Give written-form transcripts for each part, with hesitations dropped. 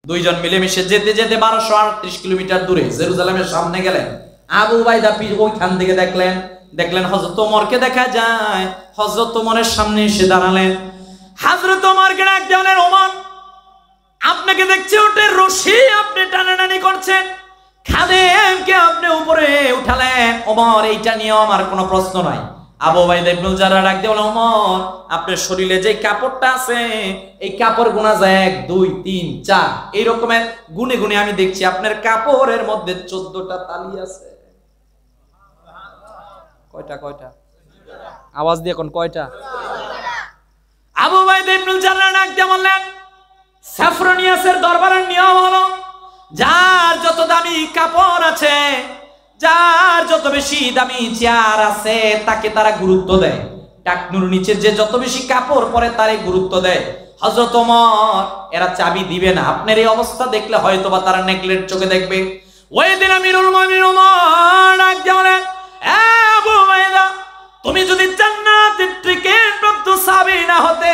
দুইজন মিলেমিশে যেতে যেতে 1238 কিলোমিটার দূরে জেরুজালেমের সামনে গেলেন। আবু উবাইদা ওইখান থেকে দেখলেন হযরত ওমরকে দেখা যায়। হযরত ওমরের সামনে এসে দাঁড়ালেন। হযরত ওমরকে ডাক দিলেন, ওমর আপনাকে দেখছি উটের রশি আপনি টানাটানি করছেন, খাদেমকে আপনি উপরে উঠালেন। ওমর এইটা নিয়ে আমার কোনো প্রশ্ন নাই। আবু উবাইদা ইবনে জাররাহ ডাক দিয়ে বললেন, ওমর আপনার শরীরে যে কাপড়টা আছে এই কাপড় গুনা যায় 1 2 3 4 এই রকমের গুনে গুনে আমি দেখছি আপনার কাপড়ের মধ্যে 14টা তালি আছে। কয়টা আওয়াজ দিয়ে কোন কয়টা? আবু উবাইদা ইবনে জাররাহ ডাক দিয়ে বললেন, সাফরনিয়াসের দরবারের নিয়ম হলো যার যত দামি কাপড় আছে, যার যত বেশি দামি চেয়ার আছে তাকে তারা গুরুত্ব দেয়। টাকনুর নিচে যে যত বেশি কাপড় পরে তারে গুরুত্ব দেয়। হযরত ওমর এরা চাবি দিবে না। আপনার এই অবস্থা দেখলে হয়তোবা তারা নেকলেট চোখে দেখবে। ওই দিন আমিরুল মুমিনিন ওমর ডাক দিয়ে বলেন, আবু উবাইদা তুমি যদি জান্নাতের টিকিট প্রাপ্ত সাহাবী না হতে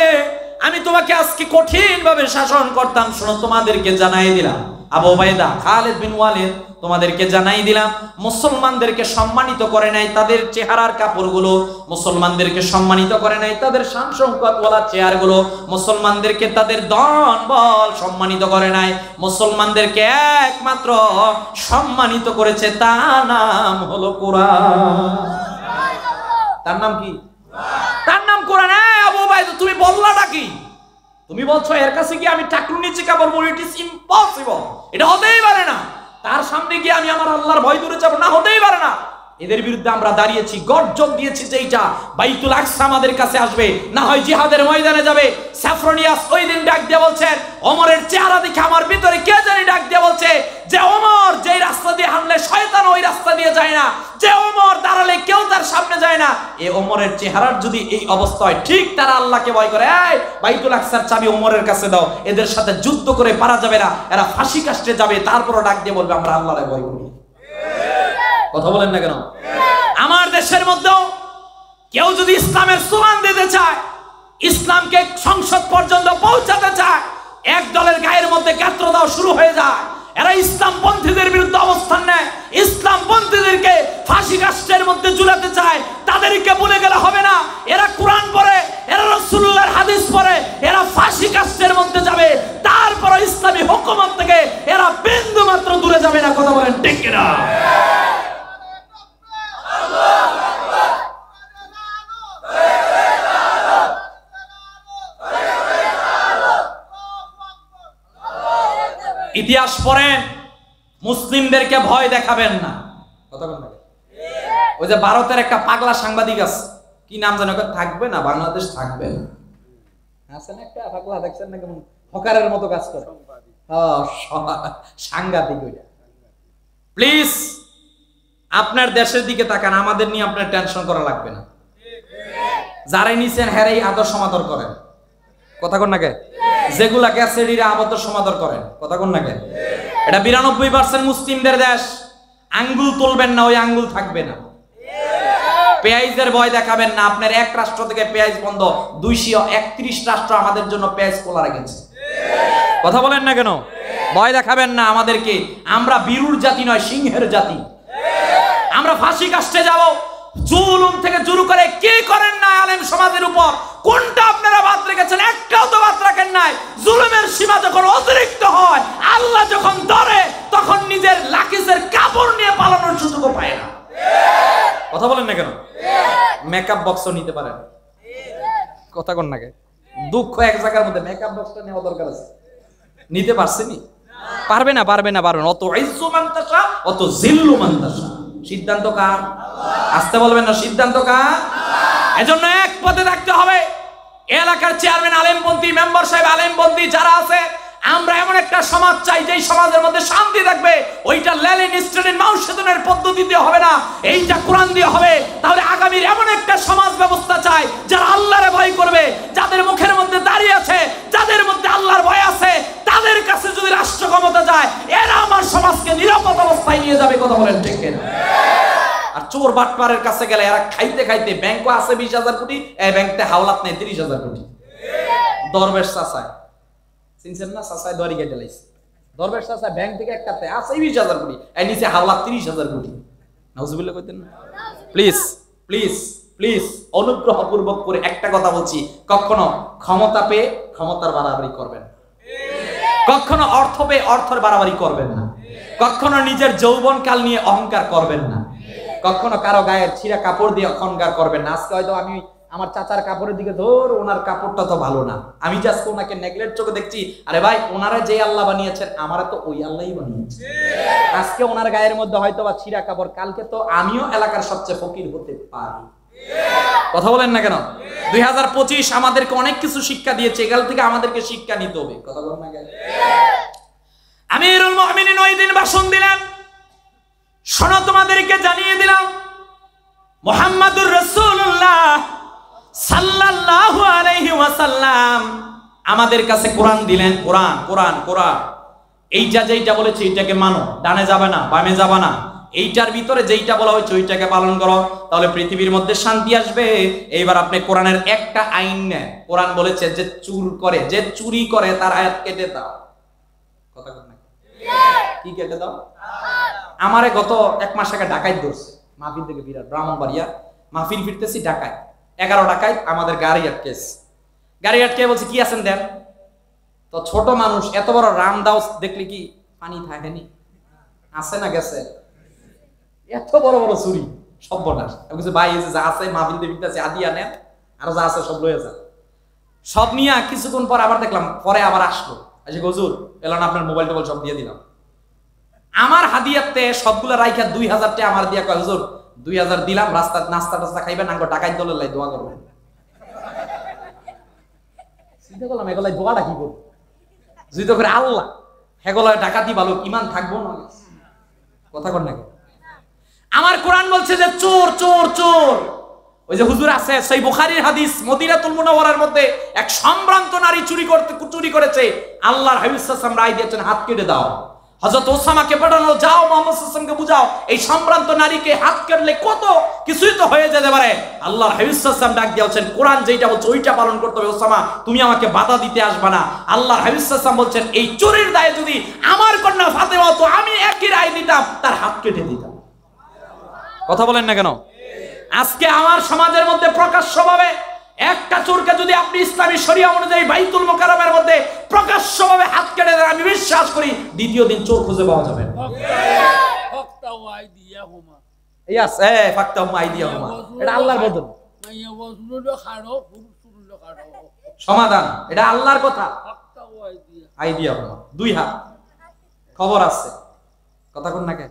আমি তোমাকে আজকে কঠিন ভাবে শাসন করতাম। শোনো তোমাদেরকে জানাই দিলাম, আবু উবাইদা খালিদ বিন ওয়ালিদ তোমাদেরকে জানাই দিলাম, মুসলমানদেরকে সম্মানিত করে নাই তাদের চেহারার কাপড়গুলো, মুসলমানদেরকে সম্মানিত করে নাই তাদের শান শৌকতওয়ালা চেয়ারগুলো, মুসলমানদেরকে তাদের ধন বল সম্মানিত করে নাই, মুসলমানদেরকে একমাত্র সম্মানিত করেছে তার নাম হলো কোরআন। তার নাম কি? তার নাম কোরআন। আবু উবাইদা তুমি বললাটা কি? তুমি বলছো এর কাছে গিয়ে আমি টাকলু নিচে কাপড় পরি, ইট ইজ ইম্পসিবল, এটা হতেই পারে না। তার সামনে গিয়ে আমি আমার আল্লাহর ভয় দূরে যাব না, হতেই পারে না। এদের বিরুদ্ধে আমরা দাঁড়িয়েছি, গর্জন দিয়েছি যে এইটা বাইতুল আকসা আমাদের কাছে আসবে, না হয় জিহাদের ময়দানে যাবে। সাফরনিয়াস ওই দিন ডাক দিয়ে বলছেন, ওমরের চেহারা দেখে আমার ভিতরে কে জানি ডাক দিয়ে বলছে যে ওমর যেই রাস্তা দিয়ে হাঁটলে শয়তান ওই রাস্তা দিয়ে যায় না, যে ওমর দাঁড়ালে কেউ তার সামনে যায় না। এই ওমরের চেহারার যদি এই অবস্থা হয়, ঠিক তারা আল্লাহকে ভয় করে। এই বাইতুল আকসার চাবি ওমরের কাছে দাও, এদের সাথে যুদ্ধ করে পারা যাবে না, এরা ফাঁসি কাস্টে যাবে। তারপরও ডাক দিয়ে বলবে আমরা আল্লাহরে ভয় করি। কথা বলেন না কেন? আমার দেশের মধ্যেও কেউ যদি ইসলামের সুমান দিতে চায়, ইসলামকে সংসদ পর্যন্ত পৌঁছাতে চায়, এক দলের গায়ের মধ্যে গাত্র দাও শুরু হয়ে যায়। এরা ইসলামপন্থীদের বিরুদ্ধে অবস্থান নেয়, ইসলামপন্থীদেরকে ফাঁসি কাষ্ঠের মধ্যে ঝুলাতে চায়। তাদেরকে বলে গেলে হবে না, এরা কোরআন পড়ে, এরা রাসূলুল্লাহর হাদিস পড়ে, এরা ফাঁসি কাষ্ঠের মধ্যে যাবে। তারপর ইসলামী হুকুমত থেকে এরা বিন্দু মাত্র দূরে যাবে না। কথা বলেন ঠিক কিনা? ইতিহাস পড়েন, মুসলিমদেরকে ভয় দেখাবেন না। কথা বলেন। ওই যে ভারতের একটা পাগলা সাংবাদিক আছে, কি নাম জানো? থাকবে না, বাংলাদেশ থাকবে না। আছেন একটা পাগলা, দেখছেন না কেমন হকারের মতো কাজ করে? সাংঘাতিক ওইটা। প্লিজ আপনার দেশের দিকে তাকান, আমাদের নিয়ে আপনার টেনশন করা লাগবে না। যারাই নিছেন হেরাই আদর সমাদর করেন। কথা কোন নাকি? যেগুলা গেছে এরা আদর সমাদর করেন। কথা কোন নাকি? এটা 92% মুসলিমদের দেশ। আঙ্গুল তুলবেন না, ওই আঙ্গুল থাকবে না। পেঁয়াজের ভয় দেখাবেন না। আপনার এক রাষ্ট্র থেকে পেঁয়াজ বন্ধ, 231 রাষ্ট্র আমাদের জন্য পেঁয়াজ খোলা রেখেছে। কথা বলেন না কেন? ভয় দেখাবেন না আমাদেরকে। আমরা বীরুর জাতি নয়, সিংহের জাতি। আমরা ফাঁসি কাস্টে যাব। জুলুম থেকে শুরু করে কি করেন না আলেম সমাজের উপর, কোনটা আপনারা বাদ রেখেছেন? একটাও তো বাদ রাখেন নাই। জুলুমের সীমা যখন অতিরিক্ত হয়, আল্লাহ যখন ধরে, তখন নিজের লাকিজের কাপড় নিয়ে পালানোর সুযোগও পায় না। কথা বলেন না কেন? মেকআপ বক্সও নিতে পারেন। কথা কোন নাকি? দুঃখ এক জায়গার মধ্যে মেকআপ বক্সটা নেওয়া দরকার আছে। নিতে পারছেনি? পারবে না, পারবে না, পারবে না। অত ইজ্জু মান তাশা, অত জিল্লু মান তাশা। সিদ্ধান্ত কার? আসতে বলবেন না, সিদ্ধান্ত কার? এজন্য এক পথে থাকতে হবে। এলাকার চেয়ারম্যান আলেমপন্থী, মেম্বার সাহেব আলেমপন্থী যারা আছে, আমরা এমন একটা সমাজ চাই যেই সমাজের মধ্যে শান্তি থাকবে। ওইটা লেনিন, স্টালিন, মাও সেতুনের পদ্ধতিতে হবে না, এইটা কোরআন দিয়ে হবে। তাহলে আগামীর এমন একটা সমাজ ব্যবস্থা চাই যারা আল্লাহরে ভয় করবে, যাদের মুখের মধ্যে দাঁড়িয়ে আছে, যাদের মধ্যে আল্লাহর ভয় আছে। তাদের কাছে যদি রাষ্ট্র ক্ষমতা যায়, এরা আমার সমাজকে নিরাপদ অবস্থায় নিয়ে যাবে। কথা বলেন ঠিক কিনা? আর চোর বাটপারের কাছে গেলে এরা খাইতে খাইতে, ব্যাংকও আছে 20,000 কোটি, এই ব্যাংকতে হাওলাত নেই 30,000 কোটি। দরবেশ চাচায় চিনছেন না? চাচায় দড়ি কেটে লাইছে। দরবেশ চাচা ব্যাংক থেকে এক কাতে আছে 20,000 কোটি, এই নিচে হাওলা 30,000 কোটি। নাউজুবিল্লাহ কইতেন না? প্লিজ প্লিজ প্লিজ অনুগ্রহপূর্বক করে একটা কথা বলছি, কখনো ক্ষমতা পেয়ে ক্ষমতার বাড়াবাড়ি করবেন না, কখনো অর্থ পেয়ে অর্থের বাড়াবাড়ি করবেন না, কখনো নিজের যৌবনকাল নিয়ে অহংকার করবেন না, কখনো কারো গায়ের ছিঁড়া কাপড় দিয়ে অহংকার করবেন না। আজকে হয়তো আমি আমার চাচার কাপড়ের দিকে ধর, ওনার কাপড়টা তো ভালো না, আমি জাস্ট ওনাকে নেগলেক্ট চোখে দেখছি। আরে ভাই, ওনারা যে আল্লাহ বানিয়েছেন আমারা তো ওই আল্লাহই বানিয়েছে। আজকে ওনার গায়ের মধ্যে হয়তো বা ছিঁড়া কাপড়, কালকে তো আমিও এলাকার সবচেয়ে ফকির হতে পারি। কথা বলেন না কেন? 2025 আমাদেরকে অনেক কিছু শিক্ষা দিয়েছে, এখান থেকে আমাদেরকে শিক্ষা নিতে হবে। কথা বলেন না কেন? আমিরুল মুমিনিন ওই দিন ভাষণ দিলেন, শোনো তোমাদেরকে জানিয়ে দিলাম মুহাম্মাদুর রাসূলুল্লাহ সাল্লাল্লাহু আলাইহি ওয়াসাল্লাম আমাদের কাছে কোরআন দিলেন। কোরআন কোরআন কোরআন এইটা যেইটা বলেছে এইটাকে মানো, ডানে যাবে না বামে যাবে না, এইটার ভিতরে যেইটা বলা হয়েছে ওইটাকে পালন করো, তাহলে পৃথিবীর মধ্যে শান্তি আসবে। এইবার আপনি কোরআনের একটা আইন নেন। কোরআন বলেছে যে চুর করে, যে চুরি করে তার আয়াত কেটে দাও। কথা বলেন না? কি কেটে দাও? আমারে গত 1 মাস আগে ডাকাইত ধরছে মাহফিল থেকে, বিরাট ব্রাহ্মণবাড়িয়া মাহফিল ফিরতেছি, ডাকায় 11 ডাকাইত আমাদের গাড়ি আটকেছে। গাড়ি আটকে বলছে কি আছেন দেন। তো ছোট মানুষ, এত বড় রামদাও দেখলে কি পানি থাকেনি? আছে না গেছে? এত বড় বড় চুরি, সর্বনাশ। কিছু ভাই এসে যা আছে মাহফিল ফিরতেছে আদিয়া নেন, আর যা আছে সব লয়ে যান। সব নিয়ে কিছুক্ষণ পর আবার দেখলাম, পরে আবার আসলো, আজকে হুজুর এলাম আপনার মোবাইল টোবাইল সব দিয়ে দিলাম। আমার হাদিয়াতে সবগুলো রাইখা 2000 টাকা আমার দিয়া কয় হুজুর 2000 দিলাম, রাস্তা নাস্তা টাস্তা খাইবেন, আঙ্গ টাকাই দলের লাই দোয়া করবেন। চিন্তা করলাম এগুলাই দোয়াটা কি করবো, যদি তো করে আল্লাহ হেগলায় ডাকাতি ভালো, ইমান থাকবো না। কথা কর নাকি? আমার কোরআন বলছে যে চোর চোর চোর। ওই যে হুজুর আছে সেই বুখারীর হাদিস, মদিনাতুল মুনাওয়ারার মধ্যে এক সম্ভ্রান্ত নারী চুরি করেছে। আল্লাহর হাবিব সাল্লাল্লাহু আলাইহি ওয়াসাল্লাম রায় দিয়েছেন হাত কেটে দাও। হযরত ওসামাকে পাঠানো, যাও মুহাম্মদ সাল্লাল্লাহু আলাইহি ওয়াসাল্লামকে বুঝাও এই সম্ভ্রান্ত নারীকে হাত কাটলে কত কিছুই তো হয়ে যেতে পারে। আল্লাহর হাবিব সাল্লাল্লাহু আলাইহি ওয়াসাল্লাম ডাক দিয়েছেন কোরআন যেটা বলছে ওইটা পালন করতে হবে। ওসামা তুমি আমাকে বাধা দিতে আসবে না। আল্লাহর হাবিব সাল্লাল্লাহু আলাইহি ওয়াসাল্লাম বলছেন এই চোরের দায়ে যদি আমার কন্যা ফাতেমা হতো আমি একই রায় দিতাম, তার হাত কেটে দিতাম। কথা বলেন না কেন? আজকে আমার সমাজের মধ্যে প্রকাশ্যভাবে একটা চোরকে যদি আপনি ইসলামী শরিয়া অনুযায়ী বাইতুল মুকাররমের মধ্যে প্রকাশ্যভাবে হাত কেটে দেন, আমি বিশ্বাস করি দ্বিতীয় দিন চোর খুঁজে পাওয়া যাবে না। এটা আল্লাহর বদল, সমাধান, এটা আল্লাহর কথা। আইডিয়া হুমা 2 হাত খবর আছে। কথা কোন না কে?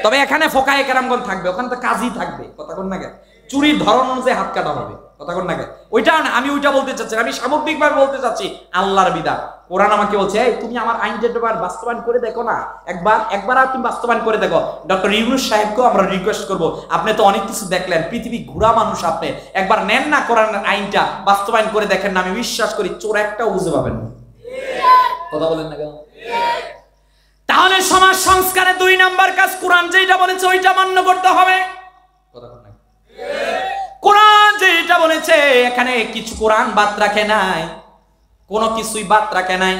তবে এখানে ফোকায়ে কেরামগণ থাকবে, ওখানে তো কাজী থাকবে। কথা কোন না কে? চুরির ধরন অনুযায়ী হাত কাটা হবে। কথা কোন না কে? ওইটা না, আমি ওইটা বলতে চাচ্ছি, আমি সামগ্রিকভাবে বলতে চাচ্ছি আল্লাহর বিধান। কোরআন আমাকে বলছে এই তুমি আমার আইনটা বাস্তবায়ন করে দেখো না, একবার আর তুমি বাস্তবায়ন করে দেখো। ডক্টর ইউনূস সাহেবকেও আমরা রিকোয়েস্ট করব, আপনি তো অনেক কিছু দেখলেন, পৃথিবী ঘোরা মানুষ, আপনি একবার নেন না কোরআনের আইনটা বাস্তবায়ন করে দেখেন না, আমি বিশ্বাস করি চোর একটাও বুঝে পাবেন না। কথা বলেন না কেন? তাহলে সমাজ সংস্কারে 2 নাম্বার কাজ কোরআন যেটা বলেছে ওইটা মান্য করতে হবে। কোরআন যেটা বলেছে এখানে কিছু কোরআন বাদ রাখে নাই, কোনো কিছুই বাদ রাখে নাই।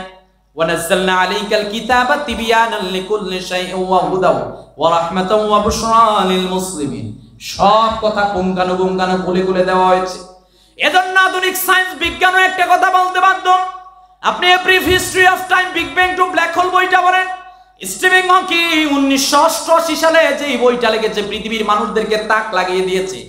ওয়ানাজ্জালনা আলাইকাল কিতাবা তিবয়ানান লিকুল্লি শাইইন ওয়া হুদাও ওয়া রাহমাতাও ওয়া বুশরা লিল মুসলিমিন। সব কথা পুঙ্খানুপুঙ্খানু খুলে দেওয়া হয়েছে। এজন্য আধুনিক সায়েন্স বিজ্ঞানও একটা কথা বলতে বাধ্য। আপনি brief history of time big bang two black hole বইটা পড়েন, স্টিফেন হকিং 1988 সালে যে বইটা লিখেছে পৃথিবীর মানুষদেরকে তাক লাগিয়ে দিয়েছে।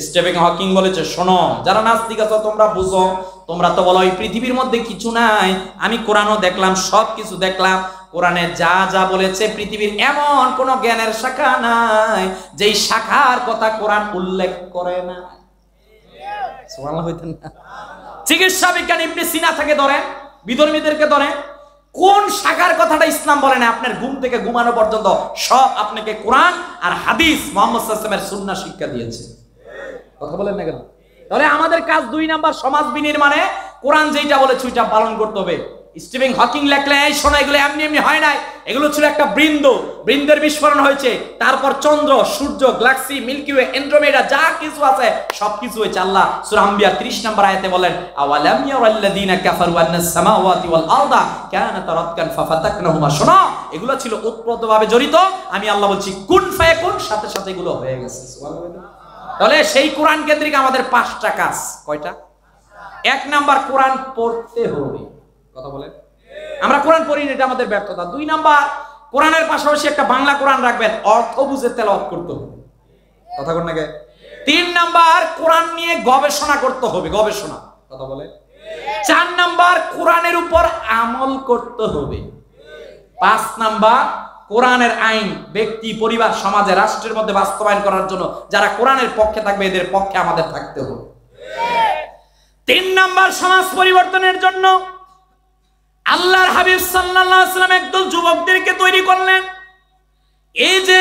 স্টিফেন হকিং বলেছে শোনো যারা নাস্তিক আছো তোমরা বুঝো, তোমরা তো বলো এই পৃথিবীর মধ্যে কিছু নাই, আমি কোরআনও দেখলাম, সব কিছু দেখলাম, কোরআনে যা যা বলেছে পৃথিবীর এমন কোন জ্ঞানের শাখা নাই যেই শাখার কথা কোরআন উল্লেখ করে না। সুবহানাল্লাহ হইতেন না? চিকিৎসা বিজ্ঞান ইবনে সিনা থেকে ধরেন, বিধর্মীদেরকে ধরেন, কোন শাখার কথাটা ইসলাম বলে না? আপনার ঘুম থেকে ঘুমানো পর্যন্ত সব আপনাকে কোরআন আর হাদিস মুহাম্মদ সাল্লাল্লাহু আলাইহি ওয়াসাল্লামের সুন্নাহ শিক্ষা দিয়েছে। কথা বলেন না কেন? তাহলে আমাদের কাজ 2 নাম্বার সমাজ বিনির্মাণে কোরআন যেটা বলেছে ওইটা পালন করতে হবে। স্টিফেন হকিং লেখলেন এই শোনা এগুলো এমনি এমনি হয় নাই, এগুলো ছিল একটা বৃন্দের বিস্ফোরণ হয়েছে, তারপর চন্দ্র, সূর্য, গ্যালাক্সি, মিল্কি ওয়ে, এন্ড্রোমেডা যা কিছু আছে সবকিছু হয়েছে। আল্লাহ সূরা আম্বিয়া 30 নম্বর আয়াতে বলেন আওয়ালাম ইয়ারাল্লাযীনা কাফারু আন্নাস সামাওয়াতি ওয়াল আরদা কানাতা রাতকান ফাফাতাকনাহুমা। শোনো এগুলো ছিল ওতপ্রোতভাবে জড়িত, আমি আল্লাহ বলছি কুন ফায়াকুন, সাথে সাথে এগুলো হয়ে গেছে। সুবহানাল্লাহ। তাহলে সেই কোরআন কেন্দ্রিক আমাদের 5টা কাজ। কয়টা? 1 নাম্বার কোরআন পড়তে হবে। কথা বলেন, আমরা কোরআন পড়ি না, এটা আমাদের ব্যর্থতা। 2 নাম্বার কোরআনের পাশাপাশি একটা বাংলা কোরআন রাখবেন, অর্থ বুঝে তেলাওয়াত করতে হবে। কথা বলেন নাকি? 3 নাম্বার কোরআন নিয়ে গবেষণা করতে হবে, গবেষণা। কথা বলে। 4 নাম্বার কোরআনের উপর আমল করতে হবে। 5 নাম্বার কোরআনের আইন ব্যক্তি, পরিবার, সমাজে, রাষ্ট্রের মধ্যে বাস্তবায়ন করার জন্য যারা কোরআনের পক্ষে থাকবে এদের পক্ষে আমাদের থাকতে হবে। 3 নাম্বার সমাজ পরিবর্তনের জন্য আল্লাহর হাবিব সাল্লাল্লাহু আলাইহি ওয়াসাল্লাম একদল যুবকদেরকে তৈরি করলেন। এই যে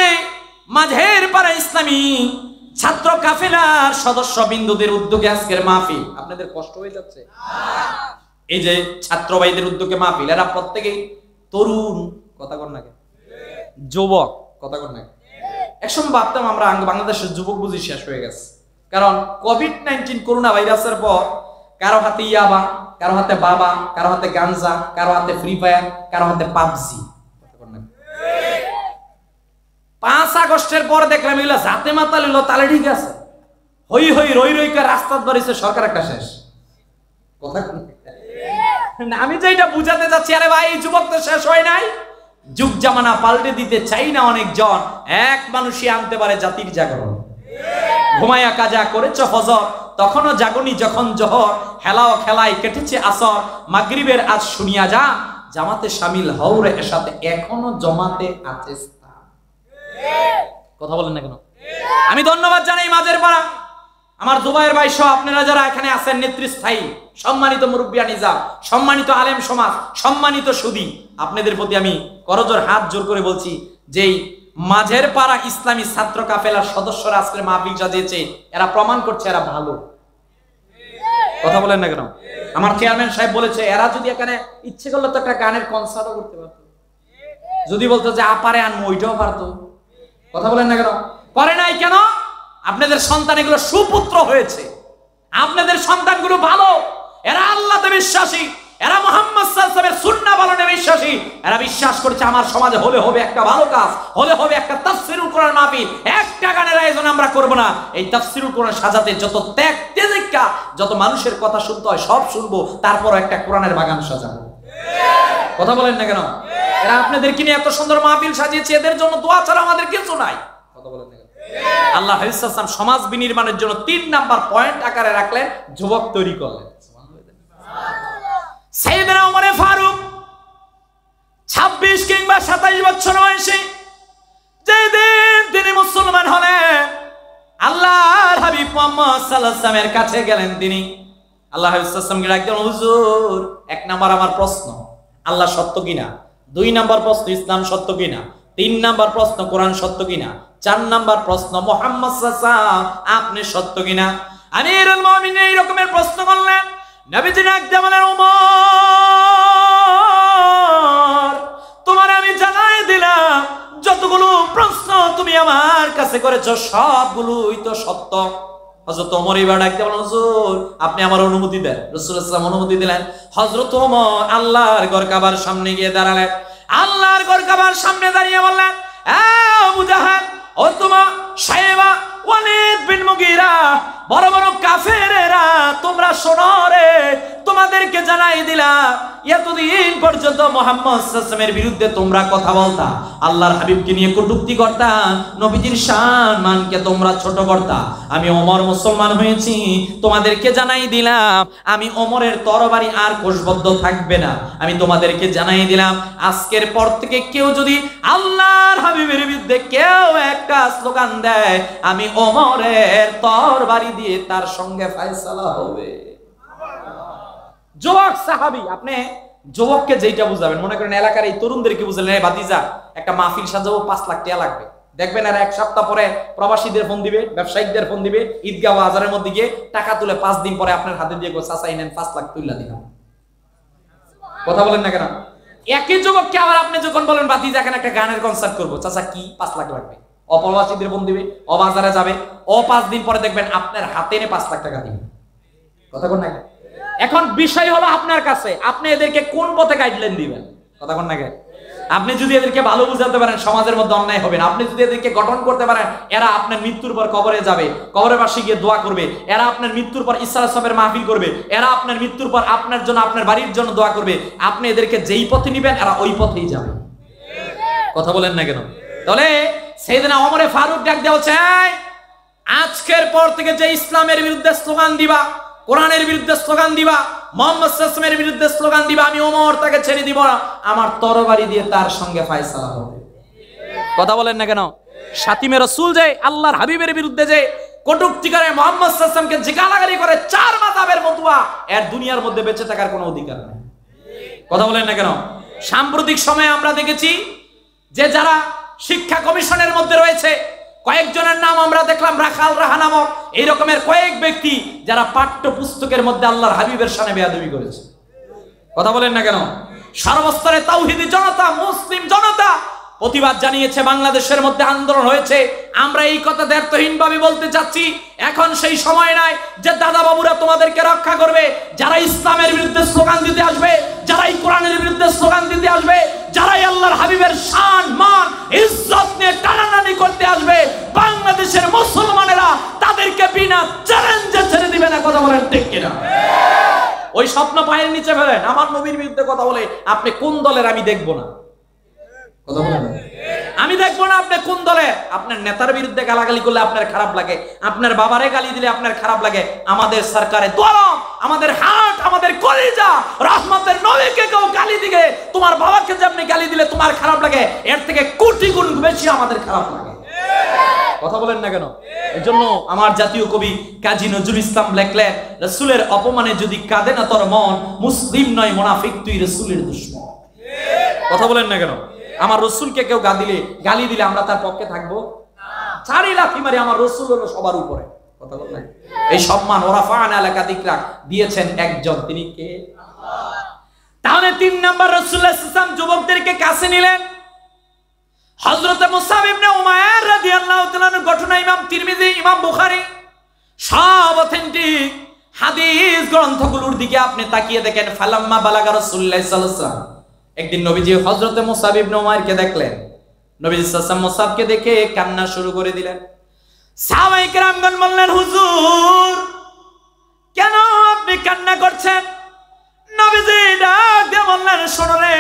মাঝের পাড়া ইসলামী ছাত্র কাফেলার সদস্য বিন্দুদের উদ্যোগে আজকের মাহফিল, আপনাদের কষ্ট হয়ে যাচ্ছে? এই যে ছাত্র ভাইদের উদ্যোগে মাহফিল, এরা প্রত্যেকেই তরুণ। কথা কর না, যুবক। কথা কর না। একসময় ভাবতাম আমরা বাংলাদেশের যুবক বুঝি শেষ হয়ে গেছে, কারণ কোভিড-19 করোনা ভাইরাসের পর কারো হাতে ইয়াবা, কারো হাতে বাবা, কারো হাতে গাঞ্জা, কারো হাতে ফ্রি ফায়ার, কারো হাতে পাবজি। 5 আগস্টের পর দেখলাম এগুলো জাতে মাতাল হইলো, তাহলে ঠিক আছে, হই হই রই রই করে রাস্তার ধরেছে, সরকার একটা শেষ। কথা আমি যেটা বুঝাতে যাচ্ছি, আরে ভাই যুবক তো শেষ হয় নাই, যুগ জামানা পাল্টে দিতে চাই না অনেকজন, এক মানুষই আনতে পারে জাতির জাগরণ। ঘুমায়া কাজা করেছ ফজর, তখনও জাগনি যখন জহর, হেলাও খেলায় কেটেছে আসর, মাগরিবের আজ শুনিয়া যা, জামাতে শামিল হও রে এসাতে, এখনো জমাতে আছে স্থান। কথা বলেন না কেন? আমি ধন্যবাদ জানাই মাঝের পাড়া আমার জুবায়ের ভাই সহ আপনারা যারা এখানে আছেন, নেতৃস্থায়ী সম্মানিত মুরব্বিয়া নিজাম, সম্মানিত আলেম সমাজ, সম্মানিত সুদী, আপনাদের প্রতি আমি করজোর হাত জোর করে বলছি, যেই মাঝের পাড়া ইসলামী ছাত্র কাফেলার সদস্যরা আজকের মাহফিল সাজিয়েছে, এরা প্রমাণ করছে এরা ভালো। কথা বলেন না কেন? আমার চেয়ারম্যান সাহেব বলেছে এরা যদি এখানে ইচ্ছে করলে তো একটা গানের কনসার্টও করতে পারতো, যদি বলতো যে আপারে আনবো ওইটাও পারতো। কথা বলেন না কেন? করে নাই কেন? আপনাদের সন্তান এগুলো সুপুত্র হয়েছে, আপনাদের সন্তানগুলো ভালো, এরা আল্লাহতে বিশ্বাসী, এরা মুহাম্মদ সাল্লাল্লাহু আলাইহি ওয়াসাল্লামের সুন্নাহ পালনে বিশ্বাসী, এরা বিশ্বাস করছে আমার সমাজে হলে হবে একটা ভালো কাজ, হলে হবে একটা তাফসীরুল কোরআন মাহফিল, একটা গানের আয়োজন আমরা করব না, এই তাফসীরুল কোরআন সাজাতে যত ত্যাগ তেজিকা, যত মানুষের কথা শুনতে হয় সব শুনবো, তারপর একটা কোরআনের বাগান সাজাবো। কথা বলেন না কেন? এরা আপনাদেরকে নিয়ে এত সুন্দর মাহফিল সাজিয়েছে, এদের জন্য দোয়া ছাড়া আমাদের কিছু নাই। কথা বলেন না কেন? আল্লাহ হাবিব সাল্লাল্লাহু আলাইহি ওয়াসাল্লাম সমাজ বিনির্মাণের জন্য 3 নাম্বার পয়েন্ট আকারে রাখলেন, যুবক তৈরি করলেন। সাইয়েদনা ওমর ফারুক 26 কিংবা 27 বছর বয়সে যেদিন তিনি মুসলমান হলেন, আল্লাহর হাবিব মুহাম্মদ সাল্লাল্লাহু আলাইহি ওয়াসাল্লামের কাছে গেলেন। তিনি আল্লাহ হাবিব সাল্লাল্লাহু আলাইহি ওয়াসাল্লামকে ডাকলেন, হুজুর 1 নাম্বার আমার প্রশ্ন, আল্লাহ সত্য কিনা, 2 নাম্বার প্রশ্ন ইসলাম সত্য কিনা, 3 নাম্বার প্রশ্ন কোরআন সত্য কিনা, 4 নাম্বার প্রশ্ন মুহাম্মদ সাল্লাল্লাহু আলাইহি ওয়াসাল্লাম আপনি সত্য কিনা। আমিরুল মুমিনিন এই রকমের প্রশ্ন করলেন। নবীজি ডাকতে বলেন, ওমর তোমার আমি জানাই দিলাম যতগুলো প্রশ্ন তুমি আমার কাছে করেছো সবগুলোই তো সত্য। হযরত ওমর এবার ডাকতে বলেন, হুজুর আপনি আমার অনুমতি দেন। রাসূলুল্লাহ সাল্লাল্লাহু আলাইহি ওয়াসাল্লাম অনুমতি দিলেন। হযরত ওমর আল্লাহর ঘর কাবার সামনে গিয়ে দাঁড়ালেন। আল্লাহর ঘর কাবার সামনে দাঁড়িয়ে বললেন, আবু জাহাল, উতবা, শাইবা, ওয়ালিদ বিন মুগীরা, বড় বড় কাফেরেরা তোমরা শোনো রে, তোমাদেরকে জানাই দিলাম এতদিন পর্যন্ত মুহাম্মদ সাল্লাল্লাহু আলাইহি ওয়াসাল্লামের বিরুদ্ধে তোমরা কথা বলতা, আল্লাহর হাবিবকে নিয়ে কটূক্তি করতা, নবীজির সম্মানকে তোমরা ছোট করতা। আমি ওমর মুসলমান হয়েছি, তোমাদেরকে জানাই দিলাম আমি ওমরের তরবারি আর কোষবদ্ধ থাকবে না। আমি তোমাদেরকে জানাই দিলাম আজকের পর থেকে কেউ যদি আল্লাহর হাবিবের বিরুদ্ধে কেউ একটা স্লোগান দেয়, আমি ওমরের তরবারি দিয়ে তার সঙ্গে ফয়সালা হবে। যুবক সাহাবী, আপনি যুবককে যেটা বুঝাবেন, মনে করেন এলাকার এই তরুণদেরকে বুঝালেন, এই ভাতিজা একটা মাহফিল সাজাবো 5 লাখ টাকা লাগবে, দেখবেন আর 1 সপ্তাহ পরে প্রবাসীদের ফোন দিবে, ব্যবসায়িকদের ফোন দিবে, ঈদগাহ বাজারের মধ্যে গিয়ে টাকা তুলে 5 দিন পরে আপনার হাতে দিয়ে চাচা নেন 5 লাখ তুইলা দিলাম। কথা বলেন না কেন? একই যুবককে আবার আপনি যখন বলেন ভাতিজা এখানে একটা গানের কনসার্ট করবো, চাচা কি 5 লাখ লাগবে, অপরবাসীদের বোন দিবে, বাজারে যাবে, 5 দিন পরে দেখবেন আপনার হাতে এনে 5 লাখ টাকা দিবে। কথা বলেন না কেন? এখন বিষয় হলো আপনার কাছে, আপনি এদেরকে কোন পথে গাইডলাইন দিবেন? কথা বলেন না কেন? আপনি যদি এদেরকে ভালো বুঝাতে পারেন সমাজের মধ্যে অন্যায় হবে না, আপনি যদি এদেরকে গঠন করতে পারেন এরা আপনার মৃত্যুর পর কবরে যাবে, কবরের পাশে গিয়ে দোয়া করবে, এরা আপনার মৃত্যুর পর ইসরার সবের মাহফিল করবে, এরা আপনার মৃত্যুর পর আপনার জন্য আপনার বাড়ির জন্য দোয়া করবে, আপনি এদেরকে যেই পথে নিবেন এরা ওই পথেই যাবে। কথা বলেন না কেন? তাহলে সেইদিনা ওমরে ফারুক ডাক দেওয়া চাই, আজকের পর থেকে যে ইসলামের বিরুদ্ধে স্লোগান দিবা, কোরআনের বিরুদ্ধে স্লোগান দিবা, মুহাম্মদ সাল্লাল্লাহু আলাইহি ওয়াসাল্লামের বিরুদ্ধে স্লোগান দিবা, আমি ওমর তাকে ছেড়ে দিব না, আমার তরবারি দিয়ে তার সঙ্গে ফয়সালা হবে। কথা বলেন না কেন? শাতিমে রাসূল যে আল্লাহর হাবিবের বিরুদ্ধে যে কটূক্তি করে, মুহাম্মদ সাল্লাল্লাহু আলাইহি ওয়াসাল্লামকে জিগালাগালি করে, 4 মাযহাবের ফতোয়া, এর দুনিয়ার মধ্যে বেঁচে থাকার কোনো অধিকার নেই। কথা বলেন না কেন? সাম্প্রতিক সময়ে আমরা দেখেছি যে যারা শিক্ষা কমিশনের মধ্যে রয়েছে কয়েকজনের নাম আমরা দেখলাম, রাখাল রাহা নামক এই রকমের কয়েক ব্যক্তি যারা পাঠ্য পুস্তকের মধ্যে আল্লাহর হাবিবের শানে বেয়াদবি করেছে। কথা বলেন না কেন? সর্বস্তরে তাওহীদি জনতা, মুসলিম জনতা প্রতিবাদ জানিয়েছে, বাংলাদেশের মধ্যে আন্দোলন হয়েছে। আমরা এই কথা দ্ব্যর্থহীনভাবে বলতে চাচ্ছি, এখন সেই সময় নাই যে দাদা বাবুরা তোমাদেরকে রক্ষা করবে। যারা ইসলামের বিরুদ্ধে স্লোগান দিতে আসবে, যারাই কোরআনের বিরুদ্ধে স্লোগান দিতে আসবে, যারাই আল্লাহর হাবিবের শান মান ইজ্জত নিয়ে টানাটানি করতে আসবে, বাংলাদেশের মুসলমানেরা তাদেরকে বিনা চ্যালেঞ্জে ছেড়ে দিবে না। কথা বলেন ঠিক কিনা? ওই স্বপ্ন পায়ের নিচে ফেলেন। আমার নবীর বিরুদ্ধে কথা বলে আপনি কোন দলের, আমি দেখবো না। কথা বলেন, আমি দেখবো না আপনি কোন দলের। আপনার নেতার বিরুদ্ধে গালাগালি করলে আপনার খারাপ লাগে, আপনার বাবারে গালি দিলে আপনার খারাপ লাগে, আমাদের সরকারে দোয়া, আমাদের হাট, আমাদের কলিজা, রহমতের নবীকে কেউ গালি দিলে, তোমার বাবাকে যেমনি গালি দিলে তোমার খারাপ লাগে, এর থেকে কোটি গুণ বেশি আমাদের খারাপ লাগে। কথা বলেন না কেন? এজন্য আমার জাতীয় কবি কাজী নজরুল ইসলাম লেখলেন, রাসূলের অপমানে যদি কাঁদে না তোর মন, মুসলিম নয় মুনাফিক, তুই রাসূলের দুশমন। কথা বলেন না কেন? আমার রসুলকে কেউ গালি দিলে আমরা তার পক্ষে থাকবো? 4 লাথি মারি, আমার রসুল হলো সবার উপরে। কথা বলেন, এই সম্মান ওরাফা'না লাকা যিকরাক দিয়েছেন একজন, তিনি কে? তাহলে 3 নাম্বার রাসূলুল্লাহ সাল্লাল্লাহু আলাইহি ওয়াসাল্লাম যুবকদেরকে কাছে নিলেন। হযরত মুসআব ইবনে উমাইর রাদিয়াল্লাহু তাআলা ঘটনা ইমাম তিরমিজি, ইমাম বুখারী সব অথেন্টিক হাদিস গ্রন্থগুলোর দিকে আপনি তাকিয়ে দেখেন। ফালাম্মা বালাগা রাসূলুল্লাহ সাল্লাল্লাহু আলাইহি ওয়াসাল্লাম, একদিন নবীজি হযরত মুসআব ইবনে উমাইরকে দেখলেন। নবীজি সাল্লাল্লাহু আলাইহি ওয়াসাল্লাম মুসআবকে দেখে কান্না শুরু করে দিলেন। সাহাবায়ে কেরামগণ বললেন, হুজুর কেন আপনি কান্না করছেন? নবীজি ডাক দিয়ে বললেন, শোনো রে,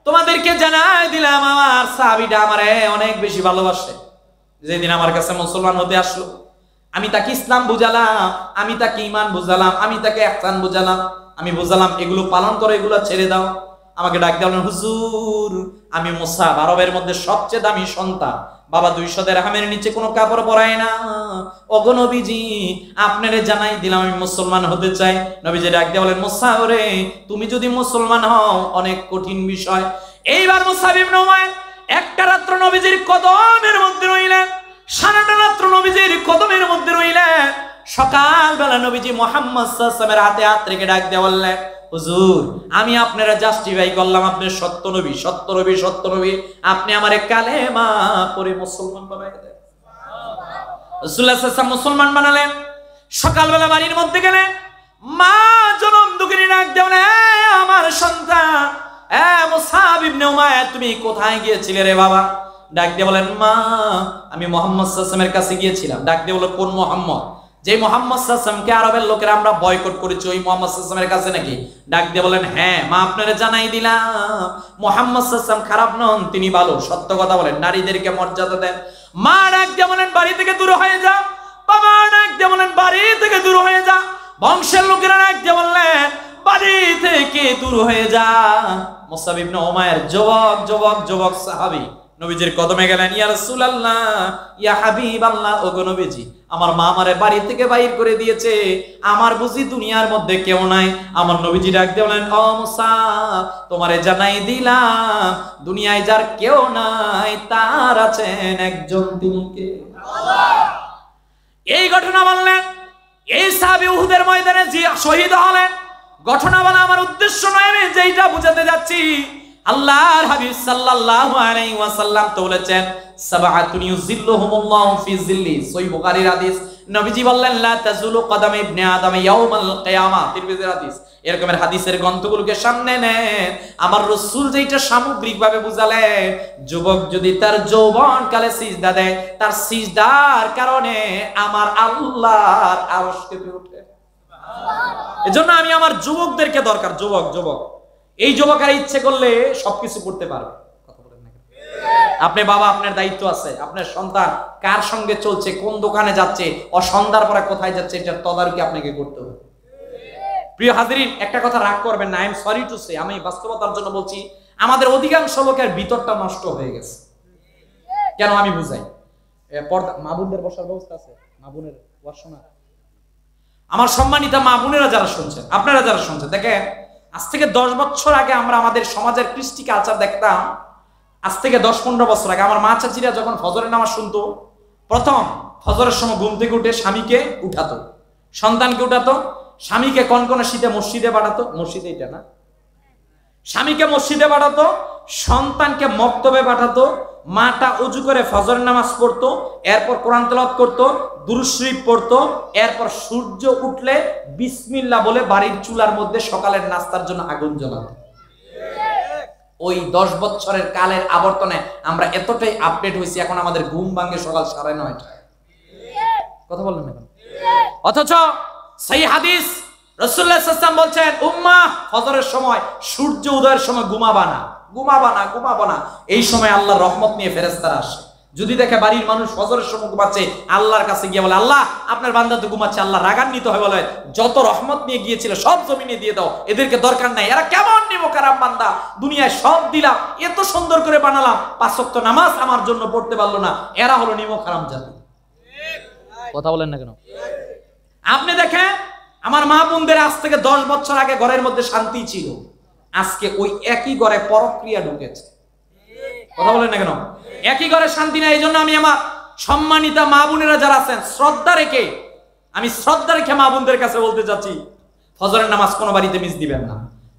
তোমাদেরকে জানাই দিলাম আমার সাহাবীটা আমারে অনেক বেশি ভালোবাসে। যেদিন আমার কাছে মুসলমান হতে আসলো, আমি তাকে ইসলাম বুঝালাম, আমি তাকে ঈমান বুঝালাম, আমি তাকে ইহসান বুঝালাম, আমি বুঝালাম এগুলো পালন করো, এগুলো ছেড়ে দাও। আমাকে ডাক দিলেন, হুজুর আমি মুসআব, আরবের মধ্যে সবচেয়ে দামি সন্তান, বাবা 200 দিরহামের নিচে কোনো কাপড় পরায় না। ওগো নবীজি আপনারে জানাই দিলাম আমি মুসলমান হতে চাই। নবীজি ডাক দিয়ে বলেন, মুসআব রে, তুমি যদি মুসলমান হও অনেক কঠিন বিষয়। এইবার মুসআব ইবনে উমাইর একটা রাত্র নবীজির কদমের মধ্যে রইলেন, সারাটা রাত্র নবীজির কদমের মধ্যে রইলেন। সকালবেলা নবীজি মুহাম্মদ সাল্লাল্লাহু আলাইহি ওয়াসাল্লামের হাতে হাত রেখে ডাক দিয়ে বললেন, হুজুর আমি আপনারা জাস্টিফাই করলাম, আপনি সত্য নবী, সত্য নবী, সত্য নবী, আপনি আমারে কালেমা পড়ে মুসলমান বানাই দেন। রাসূলুল্লাহ সাল্লাল্লাহু আলাইহি ওয়াসাল্লাম মুসলমান বানালেন। সকালবেলা বাড়ির মধ্যে গেলেন, মা জনম দুঃখিনী ডাক দেন, আমার সন্তান মুসআব ইবনে উমাইর তুমি কোথায় গিয়েছিলে রে বাবা? ডাক দিয়ে বলেন, মা আমি মুহাম্মদ সাল্লাল্লাহু আলাইহি ওয়াসাল্লামের কাছে গিয়েছিলাম। ডাক দিয়ে বলে, কোন মুহাম্মদ? যে মুহাম্মদ সাল্লাল্লাহু আলাইহি ওয়াসাল্লামকে আরবের লোকেরা আমরা বয়কট করেছি, ওই মুহাম্মদ সাল্লাল্লাহু আলাইহি ওয়াসাল্লামের কাছে নাকি? ডাক দিয়ে বলেন, হ্যাঁ মা আপনারা জানাই দিলাম মুহাম্মদ সাল্লাল্লাহু আলাইহি ওয়াসাল্লাম খারাপ নন, তিনি ভালো, সত্য কথা বলেন, নারীদেরকে মর্যাদা দেন। মা ডাক দিয়ে বলেন, বাড়ি থেকে দূর হয়ে যা। বাবা ডাক দিয়ে বলেন, বাড়ি থেকে দূর হয়ে যা। বংশের লোকেরা ডাক দিয়ে বললেন, বাড়ি থেকে দূর হয়ে যা। মুসআব ইবনে উমাইর যুবক সাহাবী নবীজির কদমে গেলেন, ইয়া রাসূলুল্লাহ, ইয়া হাবিবাল্লাহ, ওগো নবীজি আমার মা আমারে বাড়ি থেকে বাইর করে দিয়েছে, আমার বুঝি দুনিয়ার মধ্যে কেউ নাই। আমার নবীজি ডাক দিয়ে বলেন, ও মুসআব তোমারে জানাই দিলাম দুনিয়ায় যার কেউ নাই তার আছেন একজন, তিনি কে? আল্লাহ। এই ঘটনা বললেন। এই সাহাবী উহুদের ময়দানে যে শহীদ হলেন, ঘটনা বলা আমার উদ্দেশ্য নয়, আমি যেটা বুঝাতে যাচ্ছি, আল্লাহর হাবিব সাল্লাল্লাহু আলাইহি ওয়াসাল্লাম তো বলেছেন সাবআতুন ইউযিল্লুহুমুল্লাহু ফি যিল্লি, সহিহ বুখারীর হাদিস। নবীজি বললেন লা তাজুলু কদাম ইবনে আদম ইয়াউমাল কিয়ামা, তিরমিজির হাদিস। এরকমের হাদিসের গ্রন্থগুলোকে সামনে নেন। আমার রাসূল যেটা সামগ্রিকভাবে বুঝালেন, যুবক যদি তার যৌবনকালে সিজদা দেয়, তার সিজদার কারণে আমার আল্লাহর আরশ কেঁপে ওঠে। এজন্য আমি আমার যুবকদেরকে দরকার, যুবক এই যুবকের ইচ্ছে করলে সবকিছু করতে পারবে। কথা বলেন না? আপনি বাবা, আপনার দায়িত্ব আছে, আপনার সন্তান কার সঙ্গে চলছে, কোন দোকানে যাচ্ছে, ও সন্ধ্যার পরে কোথায় যাচ্ছে, এটার তদারকি আপনাকে করতে হবে। প্রিয় হাজিরিন, একটা কথা রাগ করবেন না, I am sorry to say, আমি বাস্তবতার জন্য বলছি, আমাদের অধিকাংশ লোকের ভিতরটা নষ্ট হয়ে গেছে। কেন আমি বুঝাই। পর্দা মা বোনদের বসার ব্যবস্থা আছে? মা বোনের বসনা, আমার সম্মানিত মা বোনেরা যারা শুনছেন, আপনারা যারা শুনছেন, দেখেন আজ থেকে 10 বছর আগে আমরা আমাদের সমাজের কৃষ্টি কালচার দেখতাম। আজ থেকে 10-15 বছর আগে আমার মা চাচিরা যখন ফজরের নামাজ শুনতো, প্রথম ফজরের সময় ঘুম থেকে উঠে স্বামীকে উঠাতো, সন্তানকে উঠাতো, স্বামীকে কনকনে শীতে মসজিদে পাঠাতো, মসজিদে এটা না, স্বামীকে মসজিদে পাঠাতো, সন্তানকে মক্তবে পাঠাতো, মাটা ওযু করে ফজরের নামাজ পড়তো, এরপর কোরআন তেলাওয়াত করতো, দুরূদ শরীফ পড়তো, এরপর সূর্য উঠলে বিসমিল্লাহ বলে বাড়ির চুলার মধ্যে সকালের নাস্তার জন্য আগুন জ্বালাতো। ওই 10 বছরের কালের আবর্তনে আমরা এতটাই আপডেট হয়েছি, এখন আমাদের ঘুম ভাঙে সকাল 9:30টায়। কথা বললেন না কেন? অথচ সেই হাদিস রাসূলুল্লাহ সাল্লাল্লাহু আলাইহি ওয়াসাল্লাম বলছেন, উম্মাহ ফজরের সময় সূর্য উদয়ের সময় ঘুমাবা না। এই সময় আল্লাহর রহমত নিয়ে ফেরেশতারা আসে। যদি দেখে বাড়ির মানুষ ফজরের সময় ঘুমাচ্ছে, আল্লাহর কাছে গিয়ে বলে, আল্লাহ আপনার বান্দা তো ঘুমাচ্ছে। আল্লাহ রাগান্বিত হয়ে বলে, যত রহমত নিয়ে গিয়েছিল সব জমিনে দিয়ে দাও, এদেরকে দরকার নাই, এরা কেমন নিমকারাম বান্দা, দুনিয়ায় সব দিলাম, এত সুন্দর করে বানালাম, 5 ওয়াক্ত নামাজ আমার জন্য পড়তে পারলো না, এরা হলো নিমকারাম জাতি। কথা বলেন না কেন? আপনি দেখেন আমার মা বোনদের আজ থেকে 10 বছর আগে ঘরের মধ্যে শান্তি ছিল, আজকে ওই একই ঘরে পরক্রিয়া ঢুকেছে। কথা বলেন না কেন? একই ঘরে শান্তি নাই। এই জন্য আমি আমার সম্মানিতা মা বোনেরা যারা আছেন, শ্রদ্ধা রেখে মা বোনদের কাছে বলতে চাচ্ছি, ফজরের নামাজ কোনো বাড়িতে মিস দিবেন না।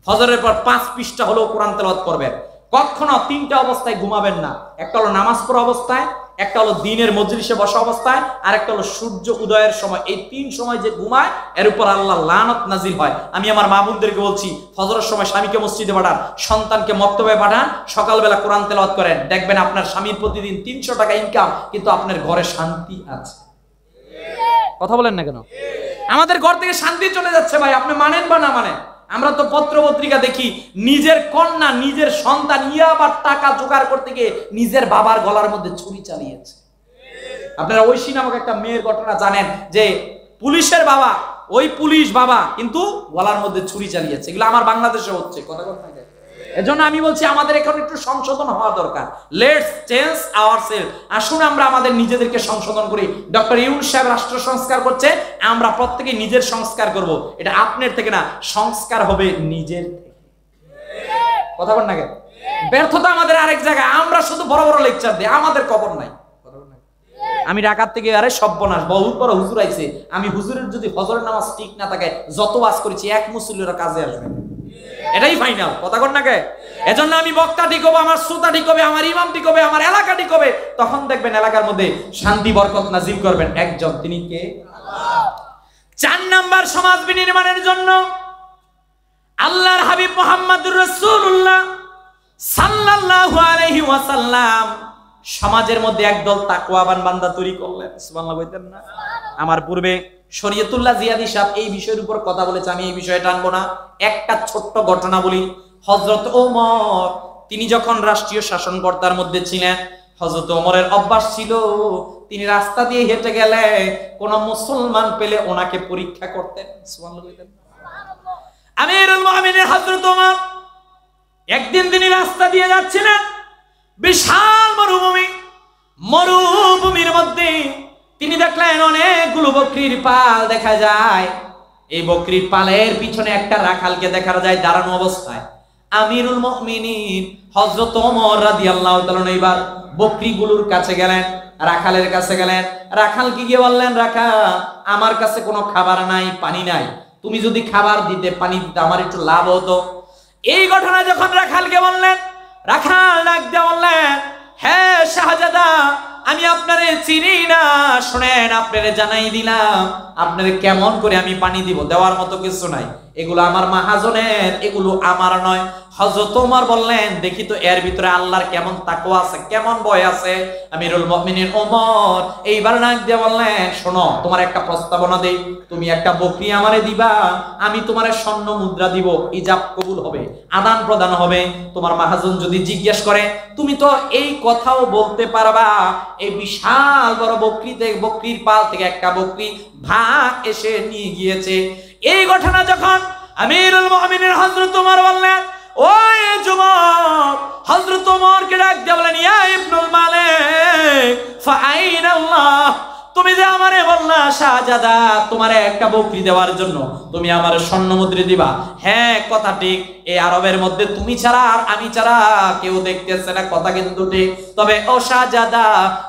ফজরের পর 5 পৃষ্ঠা হলেও কোরআন তেলাওয়াত করবেন। কখনো 3টা অবস্থায় ঘুমাবেন না। একটা হলো নামাজ পড়া অবস্থায়, একটা হলো দিনের মজলিসে বসা অবস্থায়, আর একটা হলো সূর্য উদয়ের সময়। এই 3 সময় যে ঘুমায়, এর উপর আল্লাহ লানত নাজিল হয়। আমি আমার মা বোনদেরকে বলছি, ফজরের সময় স্বামীকে মসজিদে পাঠান, সন্তানকে মক্তবে পাঠান, সকালবেলা কোরআন তেলাওয়াত করেন। দেখবেন আপনার স্বামীর প্রতিদিন 300 টাকা ইনকাম, কিন্তু আপনার ঘরে শান্তি আছে। কথা বলেন না কেন? আমাদের ঘর থেকে শান্তি চলে যাচ্ছে ভাই, আপনি মানেন বা না মানেন। আমরা তো পত্র পত্রিকা দেখি, নিজের কন্যা, নিজের সন্তান ইয়াবার টাকা জোগাড় করতে গিয়ে নিজের বাবার গলার মধ্যে ছুরি চালিয়েছে। আপনারা ঐশী নামক একটা মেয়ের ঘটনা জানেন, যে পুলিশের বাবা, ওই পুলিশ বাবা কিন্তু গলার মধ্যে ছুরি চালিয়েছে। এগুলো আমার বাংলাদেশে হচ্ছে। কথা কথা না? এজন্য আমি বলছি, আমাদের এখন একটু সংশোধন হওয়া দরকার। Let's change ourself. আসুন আমরা আমাদের নিজেদেরকে সংশোধন করি। ডক্টর ইউনূস সাহেব রাষ্ট্র সংস্কার করছে, আমরা প্রত্যেকে নিজের সংস্কার করব। এটা আপনার থেকে না, সংস্কার হবে নিজের থেকে। কথা বল না কেন? ব্যর্থতা আমাদের আরেক জায়গায়, আমরা শুধু বড় বড় লেকচার দিই, আমাদের খবর নাই। আমি ঢাকার থেকে আরে সর্বনাশ, বহুত বড় হুজুর আইছে, আমি হুজুরের যদি ফজরের নামাজ ঠিক না থাকে, যত ওয়াজ করেছি এক মুসল্লিরা কাজে আসবে, এটাই ফাইনাল। কথা কর না কে? এজন্য আমি বক্তা ঠিক হবে, আমার শ্রোতা ঠিক হবে, আমার ইমাম ঠিক হবে, আমার এলাকা ঠিক হবে। তখন দেখবেন এলাকার মধ্যে শান্তি বরকত নাজিল করবেন একজন, তিনি কে? আল্লাহ। 4 নাম্বার সমাজ বিনির্মাণের জন্য আল্লাহর হাবিব মুহাম্মদুর রাসূলুল্লাহ সাল্লাল্লাহু আলাইহি ওয়াসাল্লাম সমাজের মধ্যে একদল তাকওয়াবান বান্দা তৈরি করলেন। সুবহানাল্লাহ বলতেন না? আমার পূর্বে শরীয়তুল্লাহ জিয়াদি সাহেব এই বিষয়ের উপর কথা বলেছে, আমি এই বিষয়ে টানবো না। একটা ছোট্ট ঘটনা বলি। হযরত ওমর, তিনি যখন রাষ্ট্রীয় শাসনকর্তার মধ্যে ছিলেন, হযরত ওমরের অভ্যাস ছিল, তিনি রাস্তা দিয়ে হেঁটে গেলে কোন মুসলমান পেলে ওনাকে পরীক্ষা করতেন। সুবহানাল্লাহ বলতেন। আমিরুল মুমিনিন হযরত ওমর একদিন তিনি রাস্তা দিয়ে যাচ্ছিলেন, বিশাল মরুভূমির মধ্যে তিনি দেখলেন অনেকগুলো বকরির পাল দেখা যায়। এই বকরির পালের পিছনে একটা রাখালকে দেখা যায় দাঁড়ানো অবস্থায়। আমিরুল মুমিনিন হযরত ওমর রাদিয়াল্লাহু তাআলা এবার বকরিগুলোর কাছে গেলেন, রাখালের কাছে গেলেন। রাখালকে গিয়ে বললেন, রাখাল, আমার কাছে কোনো খাবার নাই, পানি নাই, তুমি যদি খাবার দিতে, পানি দিতে, আমার একটু লাভ হতো। এই ঘটনা যখন রাখালকে বললেন, রাখাল ডাক দিয়ে বললেন, হ্যাঁ শাহজাদা, আমি আপনারে চিনি না, শুনেন আপনারে জানাই দিলাম, আপনারে কেমন করে আমি পানি দিব, দেওয়ার মতো কিছু নাই, এগুলো আমার মাহাজনের, এগুলো আমার নয়। হযরত ওমর বললেন, দেখি তো এর ভিতরে আল্লাহর কেমন তাকওয়া আছে, কেমন ভয় আছে। আমিরুল মুমিনিন ওমর এইবার নাক দিয়ে বললেন, শোনো, তোমার একটা প্রস্তাবনা দেই, তুমি একটা বকরি আমারে দিবা, আমি তোমারে স্বর্ণ মুদ্রা দিব, ইজাব কবুল হবে, আদান প্রদান হবে। তোমার মাহাজন যদি জিজ্ঞেস করে, তুমি তো এই কথাও বলতে পারবা, এই বিশাল বড় বকরিতে, বকরির পাল থেকে একটা বকরি ভাগ এসে নিয়ে গিয়েছে। এই ঘটনা যখন আমিরুল মুমিনিন হযরত ওমর বললেন, ওই যুবক, হযরত ওমরকে ডাক দিয়ে বলেন, ইয়া ইবনুল মালিক ফাআইনাল্লাহ, তুমি যে আমারে বললা শাহজাদা তোমারে একটা বকরি দেওয়ার জন্য তুমি আমার স্বর্ণ মুদ্রা দিবা, হ্যাঁ কথা ঠিক, এই আরবের মধ্যে তুমি ছাড়া আর আমি ছাড়া কেউ দেখতেছে না, কথা কিন্তু ঠিক। তবে ও শাহজাদা,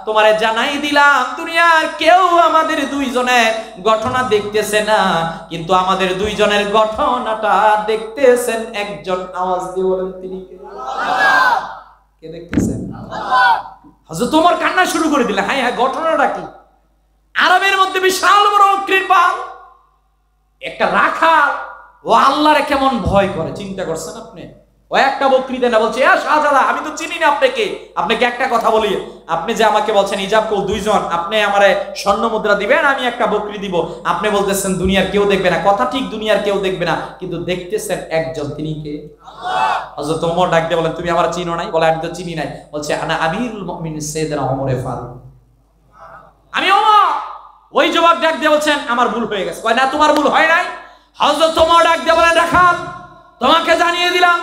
তোমারে জানাই দিলাম, দুনিয়ার কেউ আমাদের দুইজনের ঘটনা দেখতেছে না, কিন্তু আমাদের দুইজনের ঘটনাটা দেখতেছেন একজন। আওয়াজ দিয়ে বলেন তিনি কে? আল্লাহ। কে দেখতেছেন? আল্লাহ। হযরত ওমর কান্না শুরু করে দিলেন, হ্যাঁ হ্যাঁ, ঘটনাটা কি? আরবের মধ্যে বিশাল বড় বকরির পাল, একটা রাখাল, ও আল্লাহরে কেমন ভয় করে, চিন্তা করছেন আপনি? ও একটা বকরি দেন না, বলছে, এ শাহজাদা, আমি তো চিনি না আপনাকে, আপনাকে একটা কথা বলি, আপনি যে আমাকে বলছেন ইজাব কবুল দুইজন, আপনি আমারে স্বর্ণ মুদ্রা দিবেন, আমি একটা বকরি দিব, আপনি বলতেছেন দুনিয়ার কেউ দেখবে না, কথা ঠিক, দুনিয়ার কেউ দেখবে না, কিন্তু দেখতেছেন একজন, তিনি কে? আল্লাহ। হযরত ওমর ডাক দিয়ে বলেন, তুমি আমার চিনো নাই? বলে, আমি তো চিনি নাই। বলছে, আনা আমিরুল মুমিনিন সাইয়েদনা ওমর ফারুক, আমি ওমর। ওই যুবক ডাক দিয়ে বলছেন, আমার ভুল হয়ে গেছে। কয়, না তোমার ভুল হয় নাই। হযরত ওমর ডাক দিয়ে বলেন, রাখাল, তোমাকে জানিয়ে দিলাম,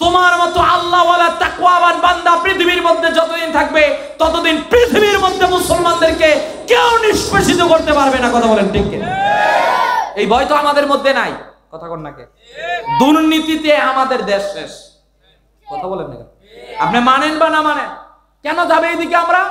তোমার মতো আল্লাহওয়ালা তাকওয়াবান বান্দা পৃথিবীর মধ্যে যতদিন থাকবে, ততদিন পৃথিবীর মধ্যে মুসলমানদেরকে কেউ নিষ্পেষিত করতে পারবে না। কথা বলেন ঠিক কিনা? এই ভয় তো আমাদের মধ্যে নাই। কথা কোন নাকি? দুর্নীতিতে আমাদের দেশ শেষ। কথা বলেন না? আপনি মানেন বা না মানেন, কেন যাবে এইদিকে আমরা?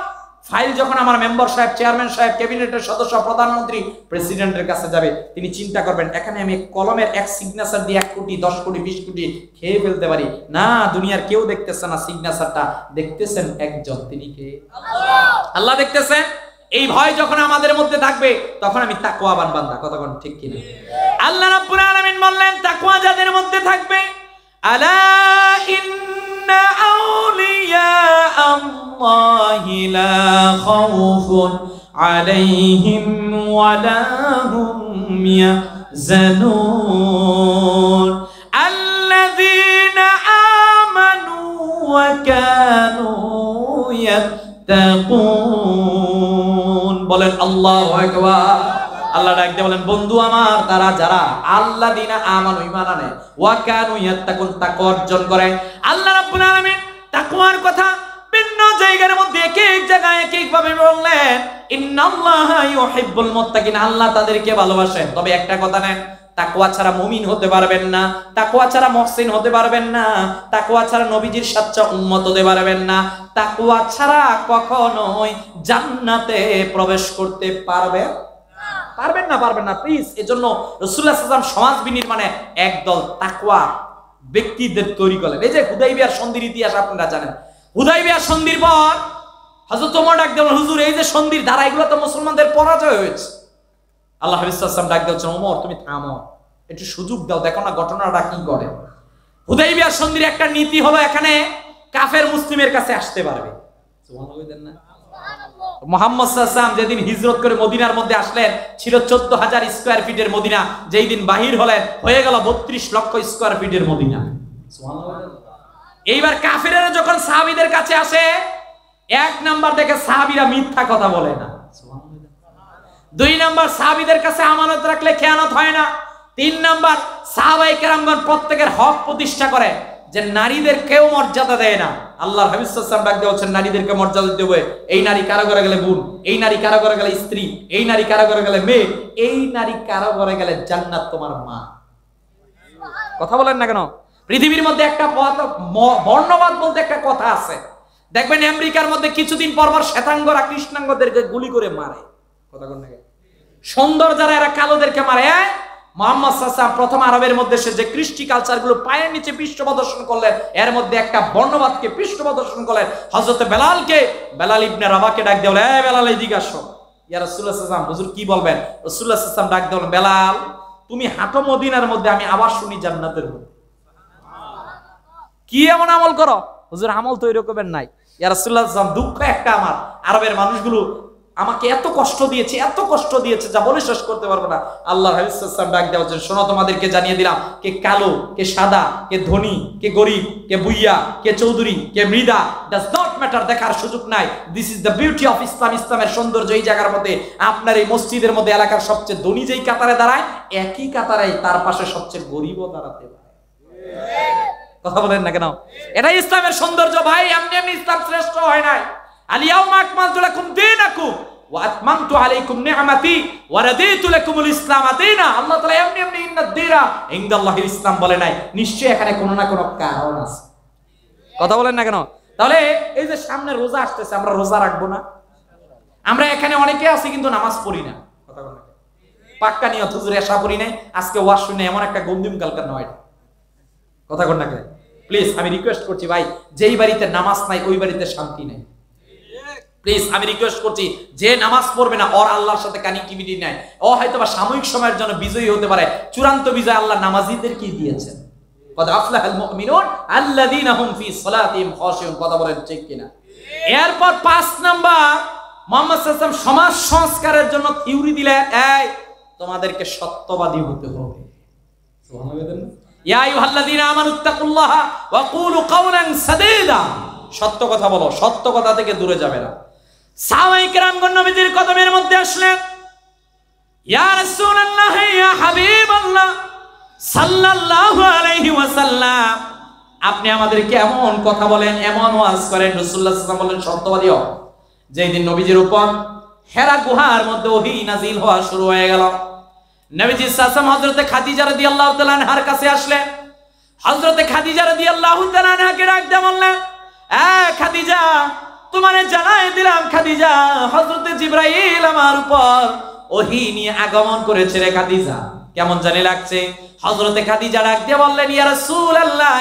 ফাইল যখন আমার মেম্বার সাহেব, চেয়ারম্যান সাহেব, ক্যাবিনেটের সদস্য, প্রধানমন্ত্রী, প্রেসিডেন্টের কাছে যাবে, তিনি চিন্তা করবেন, এখানে আমি কলমের এক সিগনেচার দিয়ে 1 কোটি, 10 কোটি, 20 কোটি খেয়ে ফেলতে পারি না। দুনিয়ার কেউ দেখতেছে না, সিগনেচারটা দেখতেছেন একজন, তিনি কে? আল্লাহ। আল্লাহ দেখতেছেন। এই ভয় যখন আমাদের মধ্যে থাকবে, তখন আমি তাকওয়াবান বান্দা। কথা কোন ঠিক কিনা? আল্লাহ রাব্বুল আলামিন বললেন, তাকওয়া যাদের মধ্যে থাকবে, আলা ইন্না আউলিয়া আল্লাহি লা খাউফুন আলাইহিম ওয়া লা হুম ইয়াহজানুন আল্লাযীনা আমানু ওয়া কানু ইয়াত্তাকুন। বলেন আল্লাহু আকবার। আল্লাহ ডাক দিয়ে বলেন, বন্ধু আমার, তারা যারা আল্লাযীনা আমানু, ঈমান আনে, ওয়া কানু ইয়াত্তাকুন, তাকওয়া অর্জন করে। আল্লাহ রাব্বুল আলামিন তাকওয়ার কথা ভিন্ন জায়গার মধ্যে এক এক জায়গায় এক এক ভাবে বললেন, ইন্নাল্লাহা ইউহিব্বুল মুত্তাকিন, আল্লাহ তাদেরকে ভালোবাসেন। তবে একটা কথা নেন, তাকওয়া ছাড়া মুমিন হতে পারবেন না, তাকওয়া ছাড়া মুহসিন হতে পারবেন না, তাকওয়া ছাড়া নবীজির সাচ্চা উম্মত হতে পারবেন না, তাকওয়া ছাড়া কখনোই জান্নাতে প্রবেশ করতে পারবেন না, পারবেন না। প্লিজ, এজন্য রাসূলুল্লাহ সাল্লাল্লাহু আলাইহি ওয়াসাল্লাম সমাজ বিনির্মাণে একদল তাকওয়া ব্যক্তিদের তৈরি করলেন। এই যে হুদাইবিয়ার সন্ধির ইতিহাস আপনারা জানেন। হুদাইবিয়ার সন্ধির পর হযরত ওমর ডাক দিয়ে বলেন, হুজুর, এই যে সন্ধির ধারা, এগুলো তো মুসলমানদের পরাজয় হয়েছে। আল্লাহ হাবিব সাল্লাল্লাহু আলাইহি ওয়াসাল্লাম ডাক দিয়ে বলেন, ওমর তুমি থামো, একটু সুযোগ দাও, দেখো না ঘটনাটা কি করে। হুদাইবিয়ার সন্ধির একটা নীতি হলো, এখানে কাফের মুসলিমের কাছে আসতে পারবে। সুবহানাল্লাহ দেন না? মুহাম্মদ সাল্লাল্লাহু আলাইহি ওয়াসাল্লাম যেদিন হিজরত করে মদিনার মধ্যে আসলেন, ছিল 14,000 স্কয়ার ফিটের মদিনা। যেই দিন বাহির হলেন, হয়ে গেল 32 লক্ষ স্কয়ার ফিটের মদিনা। সুবহানাল্লাহ। এইবার কাফেররা যখন সাহাবীদের কাছে আসে, 1 নাম্বার দেখে সাহাবীরা মিথ্যা কথা বলে না। সুবহানাল্লাহ। 2 নাম্বার, সাহাবীদের কাছে আমানত রাখলে খেয়ানত হয় না। 3 নাম্বার, সাহাবায়ে কেরামগণ প্রত্যেকের হক প্রতিষ্ঠা করে, যে নারীদের কেউ মর্যাদা দেয় না। আল্লাহর হাবিব সাল্লাল্লাহু আলাইহি ওয়াসাল্লাম ডাক দিয়ে বলেন, নারীদেরকে মর্যাদা দিতে হবে। এই নারী কারো ঘরে গেলে বোন, এই নারী কারো ঘরে গেলে স্ত্রী, এই নারী কারো ঘরে গেলে মেয়ে, এই নারী কারো ঘরে গেলে জান্নাত তোমার মা। কথা বলেন না কেন? পৃথিবীর মধ্যে একটা বর্ণবাদ বলতে একটা কথা আছে। দেখবেন আমেরিকার মধ্যে কিছুদিন পর পর শ্বেতাঙ্গরা কৃষ্ণাঙ্গদেরকে গুলি করে মারে। কথা বলেন না কেন? সুন্দর যারা, এরা কালোদেরকে মারে। মুহাম্মদ সাল্লাল্লাহু আলাইহি ওয়াসাল্লাম প্রথম আরবের মধ্যে সে যে কৃষ্টি কালচারগুলো পায়ের নিচে পৃষ্ঠ প্রদর্শন করলেন, এর মধ্যে একটা বর্ণবাদকে পৃষ্ঠ প্রদর্শন করলেন। হযরত বেলাল ইবনে রাবাহকে ডাক দিয়ে বলে, এই বেলাল এদিকে আসো। ইয়া রাসূলুল্লাহ সাল্লাল্লাহু আলাইহি ওয়াসাল্লাম, হুজুর কি বলবেন? রাসূলুল্লাহ সাল্লাল্লাহু আলাইহি ওয়াসাল্লাম ডাক দিয়ে বলেন, বেলাল তুমি হাঁটো মদিনার মধ্যে, আমি আবার শুনি জান্নাতের মধ্যে। কি এমন আমল করো? হুজুর আমল তো এরকমের নাই। ইয়া রাসূলুল্লাহ সাল্লাল্লাহু আলাইহি ওয়াসাল্লাম, দুঃখ একটা আমার, আরবের মানুষগুলো আমাকে এত কষ্ট দিয়েছে যা বলে শেষ করতে পারবো না। আল্লাহর হাবিব সাল্লাল্লাহু আলাইহি ওয়াসাল্লাম ডাক দেওয়া, শোনো তোমাদেরকে জানিয়ে দিলাম, কে কালো, কে সাদা, কে ধনী, কে গরিব, কে বুইয়া, কে চৌধুরী, কে মৃদা, ডাজ নট ম্যাটার, দেখার সুযোগ নাই। This is the beauty of Islam. ইসলামের সৌন্দর্য এই জায়গার মধ্যে, আপনার এই মসজিদের মধ্যে এলাকার সবচেয়ে ধনী যেই কাতারে দাঁড়ায়, একই কাতারে তার পাশে সবচেয়ে গরিবও দাঁড়াতে পারে। কথা বলেন না কেন? এটাই ইসলামের সৌন্দর্য ভাই। এমনি ইসলাম শ্রেষ্ঠ হয় নাই। আলিয়াউমা আকমালতু লাকুম দীনাকুম ওয়া আতমামতু আলাইকুম নি'মাতি ওয়া রাদিতু লাকুমুল ইসলাম দীনা। আল্লাহ তাআলা এমনি ইন্নাদ দীনা ইনদাল্লাহিল ইসলাম বলে নাই, নিশ্চয়ই এখানে কোনো না কোনো কারণ আছে। কথা বলেন না কেন? তাহলে এই যে সামনে রোজা আসতেছে, আমরা রোজা রাখবো না? আমরা এখানে অনেকে আছি কিন্তু নামাজ পড়ি না। কথা বলেন না? পাক্কা নিয়ত, হুজুর এশা পড়ি নাই, আজকে ওয়াজ শুনে এমন একটা গন্দিম কালকার নয়। কথা বলেন না কেন? প্লিজ আমি রিকোয়েস্ট করছি ভাই, যেই বাড়িতে নামাজ নাই ওই বাড়িতে শান্তি নাই। প্লিজ আমি রিকোয়েস্ট করছি, যে নামাজ পড়বে না ওর আল্লাহর সাথে কানেক্টিভিটি নাই। ও হয়তো বা সাময়িক সময়ের জন্য বিজয়ী হতে পারে, চূড়ান্ত বিজয় আল্লাহ নামাজীদেরকে দিয়েছেন। কদ আফলাহাল মুমিনুন আল্লাযীনা হুম ফি সালাতিহিম খাশিউন। কথা বলেন ঠিক কিনা? এরপর 5 নাম্বার, মুহাম্মদ সাল্লাল্লাহু আলাইহি ওয়াসাল্লাম সমাজ সংস্কারের জন্য থিওরি দিলেন, এই তোমাদেরকে সত্যবাদী হতে হবে। সুবহানাল্লাহ। ইয়া আইয়ুহাল্লাযীনা আমানুত্তাকুল্লাহা ওয়া কুলু কাওলান সাদীদা। সত্য কথা বলো, সত্য কথা থেকে দূরে যাবে না। সাহাবায়ে কেরামগণ নবীজির কদমের মধ্যে আসলেন, ইয়া রাসূলুল্লাহ, ইয়া হাবিবাল্লাহ সাল্লাল্লাহু আলাইহি ওয়াসাল্লাম, আপনি আমাদেরকে এমন কথা বলেন, এমন ওয়াজ করেন। রাসূলুল্লাহ সাল্লাল্লাহু আলাইহি ওয়াসাল্লাম বলেন, সত্যবাদী হও। যেই দিন নবীজির উপর হেরা গুহার মধ্যে ওহী নাজিল হওয়া শুরু হয়ে গেল, নবীজি সাল্লাল্লাহু আলাইহি ওয়াসাল্লাম হযরতে খাদিজা রাদিয়াল্লাহু তাআলা আনহার কাছে আসলেন। হযরতে খাদিজা রাদিয়াল্লাহু তাআলা আনহাকে ডাক দিয়ে বললেন, খাদিজা, তোমারে জানাই দিলাম খাদিজা, হযরতে জিবরাইল আমার উপর ওহী নিয়ে আগমন করেছে রে খাদিজা। কেমন জানি লাগছে। হযরতে খাদিজা ডাক দিয়ে বললেন, ইয়া রাসূলুল্লাহ,